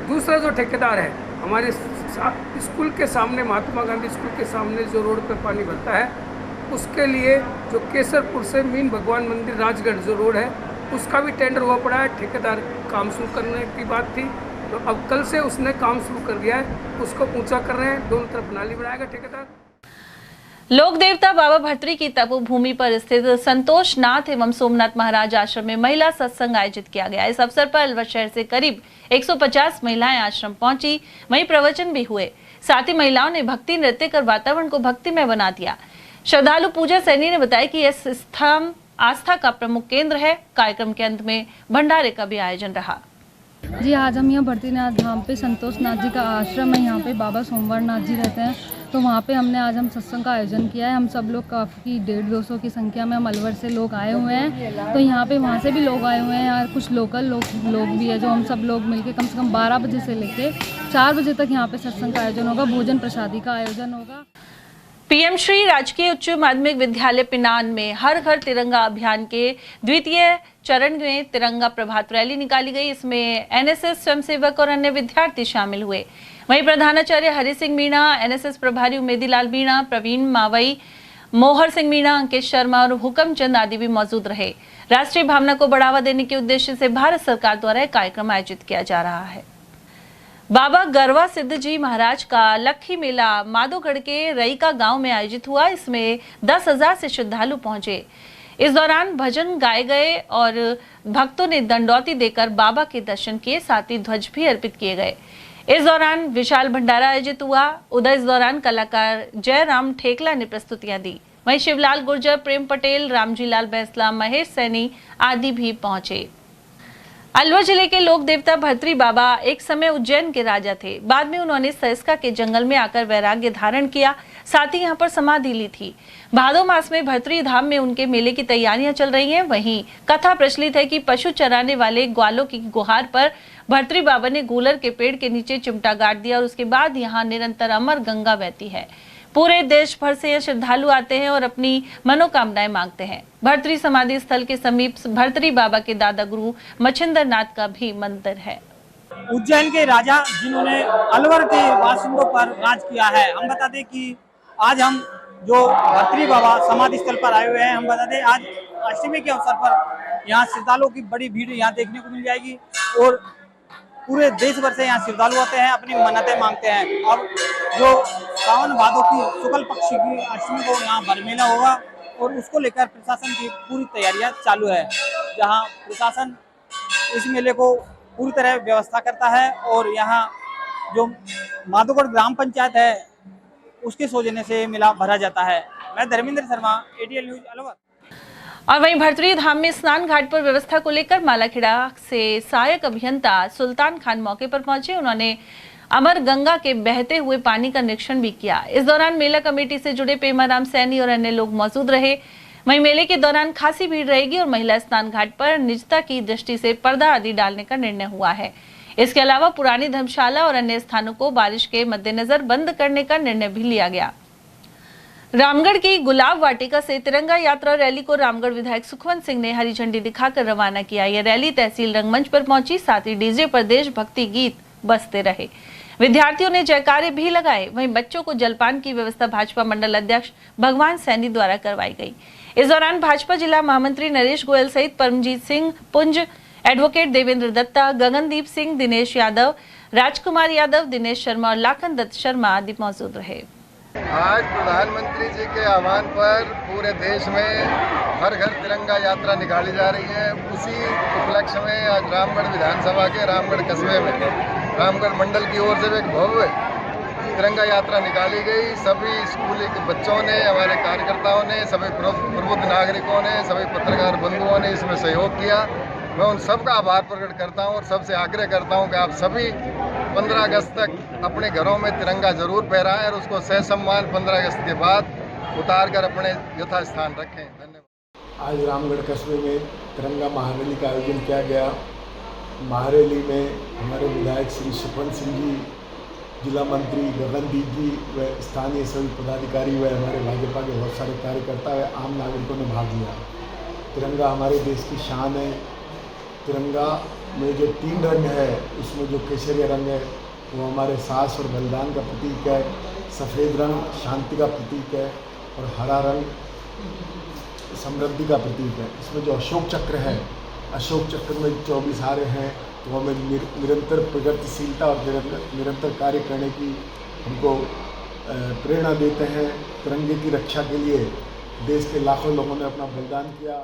दूसरा जो ठेकेदार है, हमारे स्कूल के सामने, महात्मा गांधी स्कूल के सामने जो रोड पर पानी भरता है, उसके लिए जो केसरपुर से मीन भगवान मंदिर राजगढ़ जो रोड है उसका भी टेंडर हुआ पड़ा है। ठेकेदार काम शुरू करने की बात थी, तो अब कल से उसने काम शुरू कर दिया है, उसको ऊंचा कर रहे हैं। दोनों तरफ नाली बनाएगा ठेकेदार। लोक देवता बाबा भर्तरी की तपोभूमि पर स्थित संतोष नाथ एवं सोमनाथ महाराज आश्रम में महिला सत्संग आयोजित किया गया। इस अवसर पर अलवर शहर से करीब 150 महिलाएं आश्रम पहुंची। वहीं प्रवचन भी हुए। साथ ही महिलाओं ने भक्ति नृत्य कर वातावरण को भक्तिमय बना दिया। श्रद्धालु पूजा सैनी ने बताया कि यह स्थान आस्था का प्रमुख केंद्र है। कार्यक्रम के अंत में भंडारे का भी आयोजन रहा। जी, आज हम यहाँ भर्तरीनाथ धाम पे संतोष नाथ जी का आश्रम है। यहाँ पे बाबा सोमवार नाथ जी रहते हैं, तो वहाँ पे हमने आज हम सत्संग का आयोजन किया है। हम सब लोग काफ़ी 150-200 की संख्या में हम अलवर से लोग आए हुए हैं। तो यहाँ पे वहाँ से भी लोग आए हुए हैं और कुछ लोकल लोग भी है, जो हम सब लोग मिलके कम से कम 12 बजे से लेके 4 बजे तक यहाँ पे सत्संग का आयोजन होगा। भोजन प्रसादी का आयोजन होगा। पीएम श्री राजकीय उच्च माध्यमिक विद्यालय पिनान में हर घर तिरंगा अभियान के द्वितीय चरण में तिरंगा प्रभात रैली निकाली गई। इसमें NSS स्वयंसेवक और अन्य विद्यार्थी शामिल हुए। वहीं प्रधानाचार्य हरि सिंह मीणा, NSS प्रभारी उमेदीलाल मीणा, प्रवीण मावई, मोहर सिंह मीणा, अंकित शर्मा और हुक्मचंद आदि भी मौजूद रहे। राष्ट्रीय भावना को बढ़ावा देने के उद्देश्य से भारत सरकार द्वारा एक कार्यक्रम आयोजित किया जा रहा है। बाबा गरवा सिद्ध जी महाराज का लक्खी मेला माधोगढ़ के रईका गांव में आयोजित हुआ। इसमें 10,000 से श्रद्धालु पहुंचे। इस दौरान भजन गाए गए और भक्तों ने दंडौती देकर बाबा के दर्शन किए। साथ ही ध्वज भी अर्पित किए गए। इस दौरान विशाल भंडारा आयोजित हुआ। उधर इस दौरान कलाकार जयराम ठेकला ने प्रस्तुतियां दी। वहीं शिवलाल गुर्जर, प्रेम पटेल, रामजी लाल बैंसला, महेश सैनी आदि भी पहुंचे। अलवर जिले के लोक देवता भर्तरी बाबा एक समय उज्जैन के राजा थे। बाद में उन्होंने सरिस्का के जंगल में आकर वैराग्य धारण किया। साथ ही यहाँ पर समाधि ली थी। भादो मास में भर्तरी धाम में उनके मेले की तैयारियां चल रही हैं। वहीं कथा प्रचलित है कि पशु चराने वाले ग्वालों की गुहार पर भर्तरी बाबा ने गूलर के पेड़ के नीचे चिमटा गाड़ दिया और उसके बाद यहाँ निरंतर अमर गंगा बहती है। पूरे देश भर से श्रद्धालु आते हैं और अपनी मनोकामनाएं मांगते हैं। भर्तरी समाधि स्थल के समीप भर्तरी बाबा के दादा गुरु मच्छिंद्र नाथ का भी मंदिर है। उज्जैन के राजा जिन्होंने अलवर के बासिंदों पर राज किया है। हम बता दें कि आज हम जो भर्तरी बाबा समाधि स्थल पर आए हुए हैं, हम बता दें आज अष्टमी के अवसर पर यहाँ श्रद्धालुओं की बड़ी भीड़ यहाँ देखने को मिल जाएगी और पूरे देश भर से यहाँ श्रद्धालु आते हैं, अपनी मन्नतें मांगते हैं। अब जो सावन भादों की शुक्ल पक्ष की अष्टमी को यहाँ बरमेला होगा और उसको लेकर प्रशासन की पूरी तैयारियां चालू है, जहाँ प्रशासन इस मेले को पूरी तरह व्यवस्था करता है और यहाँ जो माधोगढ़ ग्राम पंचायत है उसके सौजन्य से मेला भरा जाता है। मैं धर्मेंद्र शर्मा, ATL न्यूज अलवर। और वहीं भर्तरी धाम में स्नान घाट पर व्यवस्था को लेकर मालाखेड़ा से सहायक अभियंता सुल्तान खान मौके पर पहुंचे। उन्होंने अमर गंगा के बहते हुए पानी का निरीक्षण भी किया। इस दौरान मेला कमेटी से जुड़े पेमाराम सैनी और अन्य लोग मौजूद रहे। वहीं मेले के दौरान खासी भीड़ रहेगी और महिला स्नान घाट पर निजता की दृष्टि से पर्दा आदि डालने का निर्णय हुआ है। इसके अलावा पुरानी धर्मशाला और अन्य स्थानों को बारिश के मद्देनजर बंद करने का निर्णय भी लिया गया। रामगढ़ की गुलाब वाटिका से तिरंगा यात्रा रैली को रामगढ़ विधायक सुखवंत सिंह ने हरी झंडी दिखाकर रवाना किया। यह रैली तहसील रंगमंच पर पहुंची। साथ ही डीजे पर देशभक्ति गीत बजते रहे। विद्यार्थियों ने जयकारे भी लगाए। वहीं बच्चों को जलपान की व्यवस्था भाजपा मंडल अध्यक्ष भगवान सैनी द्वारा करवाई गई। इस दौरान भाजपा जिला महामंत्री नरेश गोयल सहित परमजीत सिंह पुंज, एडवोकेट देवेंद्र दत्ता, गगनदीप सिंह, दिनेश यादव, राजकुमार यादव, दिनेश शर्मा और लाखन दत्त शर्मा आदि मौजूद रहे। आज प्रधानमंत्री जी के आह्वान पर पूरे देश में हर घर तिरंगा यात्रा निकाली जा रही है। उसी उपलक्ष्य में आज रामगढ़ विधानसभा के रामगढ़ कस्बे में रामगढ़ मंडल की ओर से एक भव्य तिरंगा यात्रा निकाली गई। सभी स्कूली के बच्चों ने, हमारे कार्यकर्ताओं ने, सभी प्रबुद्ध नागरिकों ने, सभी पत्रकार बंधुओं ने इसमें सहयोग किया। मैं उन सबका आभार प्रकट करता हूं और सबसे आग्रह करता हूं कि आप सभी 15 अगस्त तक अपने घरों में तिरंगा जरूर फहराएं और उसको सहसम्मान 15 अगस्त के बाद उतार कर अपने यथास्थान रखें। धन्यवाद। आज रामगढ़ कस्बे में तिरंगा महारैली का आयोजन किया गया। महारैली में हमारे विधायक श्री सुपन सिंह जी, जिला मंत्री गगनदीप जी व स्थानीय सभी पदाधिकारी व हमारे भाजपा के बहुत सारे कार्यकर्ता व आम नागरिकों ने भाग लिया। तिरंगा हमारे देश की शान है। तिरंगा में जो 3 रंग है, उसमें जो केसरिया रंग है वो हमारे साहस और बलिदान का प्रतीक है। सफ़ेद रंग शांति का प्रतीक है और हरा रंग समृद्धि का प्रतीक है। इसमें जो अशोक चक्र है, अशोक चक्र में 24 हारे हैं, तो हमें निरंतर प्रगतिशीलता और निरंतर कार्य करने की हमको प्रेरणा देते हैं। तिरंगे की रक्षा के लिए देश के लाखों लोगों ने अपना बलिदान किया।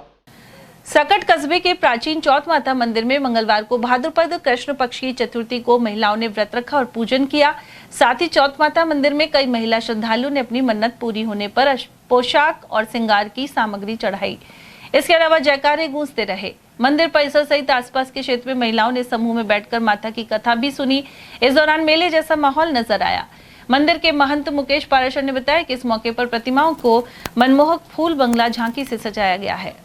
सकट कस्बे के प्राचीन चौथ माता मंदिर में मंगलवार को भाद्रपद कृष्ण पक्ष की चतुर्थी को महिलाओं ने व्रत रखा और पूजन किया। साथ ही चौथ माता मंदिर में कई महिला श्रद्धालुओं ने अपनी मन्नत पूरी होने पर पोशाक और श्रृंगार की सामग्री चढ़ाई। इसके अलावा जयकारे गूंजते रहे। मंदिर परिसर सहित आसपास के क्षेत्र में महिलाओं ने समूह में बैठकर माता की कथा भी सुनी। इस दौरान मेले जैसा माहौल नजर आया। मंदिर के महंत मुकेश पाराशर ने बताया कि इस मौके पर प्रतिमाओं को मनमोहक फूल बंगला झांकी से सजाया गया है।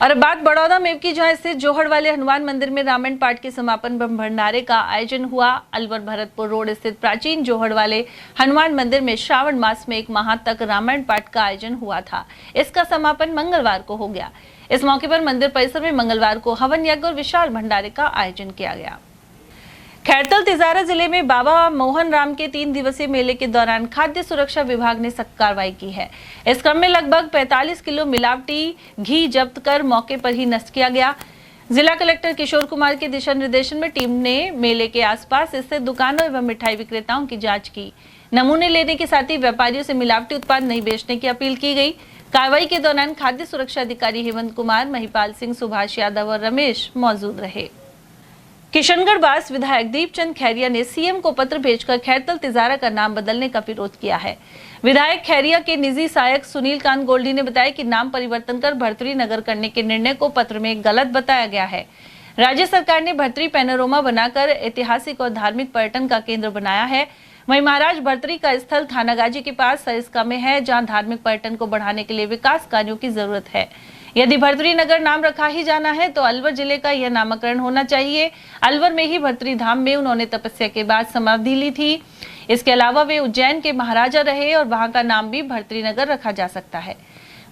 और बात बड़ौदा में की, जहां स्थित जोहड़ वाले हनुमान मंदिर में रामायण पाठ के समापन ब्रह्म भंडारे का आयोजन हुआ। अलवर भरतपुर रोड स्थित प्राचीन जोहड़ वाले हनुमान मंदिर में श्रावण मास में 1 माह तक रामायण पाठ का आयोजन हुआ था। इसका समापन मंगलवार को हो गया। इस मौके पर मंदिर परिसर में मंगलवार को हवन यज्ञ और विशाल भंडारे का आयोजन किया गया। खैरतल तिजारा जिले में बाबा मोहन राम के 3 दिवसीय मेले के दौरान खाद्य सुरक्षा विभाग ने सख्त कार्रवाई की है। इस क्रम में लगभग 45 किलो मिलावटी घी जब्त कर मौके पर ही नष्ट किया गया। जिला कलेक्टर किशोर कुमार के दिशा निर्देशन में टीम ने मेले के आसपास स्थित दुकानों एवं मिठाई विक्रेताओं की जांच की। नमूने लेने के साथ ही व्यापारियों से मिलावटी उत्पाद नहीं बेचने की अपील की गई। कार्रवाई के दौरान खाद्य सुरक्षा अधिकारी हेमंत कुमार, महिपाल सिंह, सुभाष यादव और रमेश मौजूद रहे। किशनगढ़ बास विधायक दीपचंद खैरिया ने सीएम को पत्र भेजकर खैरतल तिजारा का नाम बदलने का विरोध किया है। विधायक खैरिया के निजी सहायक सुनील कांत गोल्डी ने बताया कि नाम परिवर्तन कर भर्तरी नगर करने के निर्णय को पत्र में गलत बताया गया है। राज्य सरकार ने भर्तरी पैनोरमा बनाकर ऐतिहासिक और धार्मिक पर्यटन का केंद्र बनाया है। वहीं महाराज भर्तरी का स्थल थानागाजी के पास सरिस्का में है, जहां धार्मिक पर्यटन को बढ़ाने के लिए विकास कार्यों की जरूरत है। यदि भर्तरी नगर नाम रखा ही जाना है तो अलवर जिले का यह नामकरण होना चाहिए। अलवर में ही भर्तरी धाम में उन्होंने तपस्या के बाद समाधि ली थी। इसके अलावा वे उज्जैन के महाराजा रहे और वहां का नाम भी भर्तरी नगर रखा जा सकता है।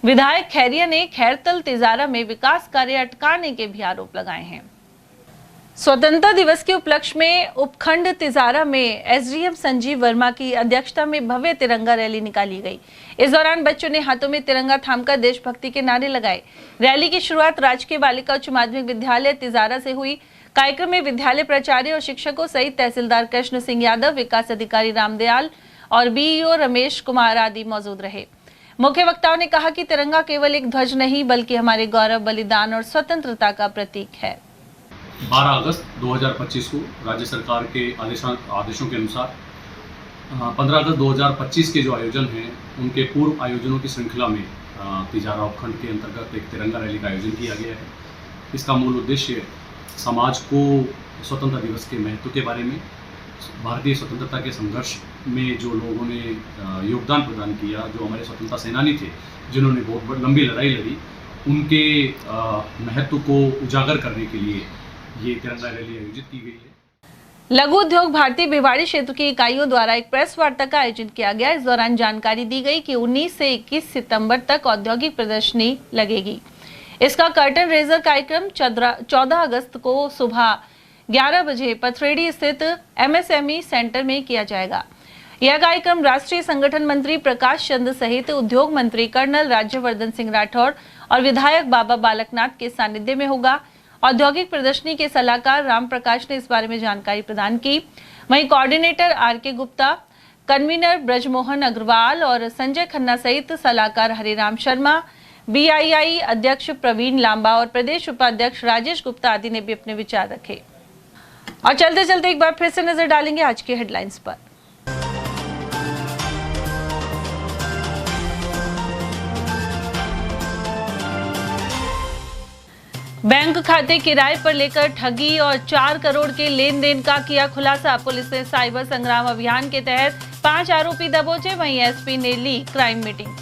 विधायक खैरिया ने खैरतल तिजारा में विकास कार्य अटकाने के भी आरोप लगाए हैं। स्वतंत्रता दिवस के उपलक्ष्य में उपखंड तिजारा में एसडीएम संजीव वर्मा की अध्यक्षता में भव्य तिरंगा रैली निकाली गई। इस दौरान बच्चों ने हाथों में तिरंगा थामकर देशभक्ति के नारे लगाए। रैली की शुरुआत राजकीय बालिका उच्च माध्यमिक विद्यालय तिजारा से हुई। कार्यक्रम में विद्यालय प्राचार्य और शिक्षकों सहित तहसीलदार कृष्ण सिंह यादव, विकास अधिकारी रामदयाल और बीईओ रमेश कुमार आदि मौजूद रहे। मुख्य वक्ताओं ने कहा कि तिरंगा केवल एक ध्वज नहीं बल्कि हमारे गौरव, बलिदान और स्वतंत्रता का प्रतीक है। 12 अगस्त 2025 को राज्य सरकार के आदेशों के अनुसार 15 अगस्त 2025 के जो आयोजन हैं उनके पूर्व आयोजनों की श्रृंखला में तिजारा उपखंड के अंतर्गत एक तिरंगा रैली का आयोजन किया गया है। इसका मूल उद्देश्य समाज को स्वतंत्रता दिवस के महत्व के बारे में, भारतीय स्वतंत्रता के संघर्ष में जो लोगों ने योगदान प्रदान किया, जो हमारे स्वतंत्रता सेनानी थे जिन्होंने बहुत लंबी लड़ाई लड़ी, उनके महत्व को उजागर करने के लिए ये तिरंगा रैली आयोजित की गई है। लघु उद्योग भारतीय भिवाड़ी क्षेत्र की इकाइयों द्वारा एक प्रेस वार्ता का आयोजन किया गया। इस दौरान जानकारी दी गई कि 19 से 21 सितंबर तक औद्योगिक प्रदर्शनी लगेगी। इसका कर्टन रेजर कार्यक्रम 14 अगस्त को सुबह 11 बजे पथरेडी स्थित MSME सेंटर में किया जाएगा। यह कार्यक्रम राष्ट्रीय संगठन मंत्री प्रकाश चंद सहित उद्योग मंत्री कर्नल राज्यवर्धन सिंह राठौड़ और विधायक बाबा बालकनाथ के सानिध्य में होगा। औद्योगिक प्रदर्शनी के सलाहकार राम प्रकाश ने इस बारे में जानकारी प्रदान की। वहीं coordinator RK Gupta, convener Brajmohan Agarwal और संजय खन्ना सहित सलाहकार हरिराम शर्मा, BII अध्यक्ष प्रवीण लांबा और प्रदेश उपाध्यक्ष राजेश गुप्ता आदि ने भी अपने विचार रखे। और चलते चलते एक बार फिर से नजर डालेंगे आज की हेडलाइंस पर। बैंक खाते किराए पर लेकर ठगी और 4 करोड़ के लेन देन का किया खुलासा। पुलिस ने साइबर संग्राम अभियान के तहत 5 आरोपी दबोचे। वहीं SP ने ली क्राइम मीटिंग।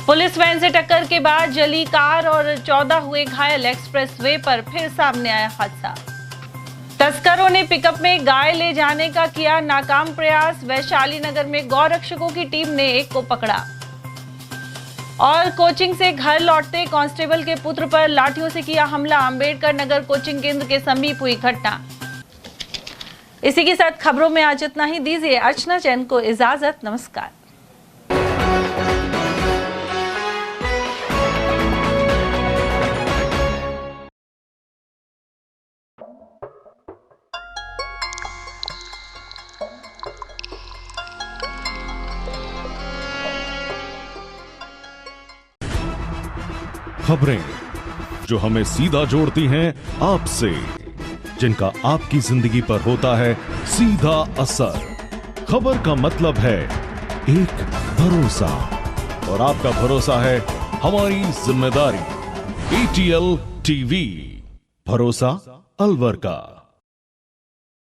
पुलिस वैन से टक्कर के बाद जली कार और 14 हुए घायल। एक्सप्रेस वे पर फिर सामने आया हादसा। तस्करों ने पिकअप में गाय ले जाने का किया नाकाम प्रयास। वैशाली नगर में गौरक्षकों की टीम ने एक को पकड़ा। और कोचिंग से घर लौटते कांस्टेबल के पुत्र पर लाठियों से किया हमला। अंबेडकर नगर कोचिंग केंद्र के समीप हुई घटना। इसी के साथ खबरों में आज इतना ही। दीजिए अर्चना जैन को इजाजत। नमस्कार। खबरें जो हमें सीधा जोड़ती हैं आपसे, जिनका आपकी जिंदगी पर होता है सीधा असर। खबर का मतलब है एक भरोसा, और आपका भरोसा है हमारी जिम्मेदारी। ATL TV, भरोसा अलवर का।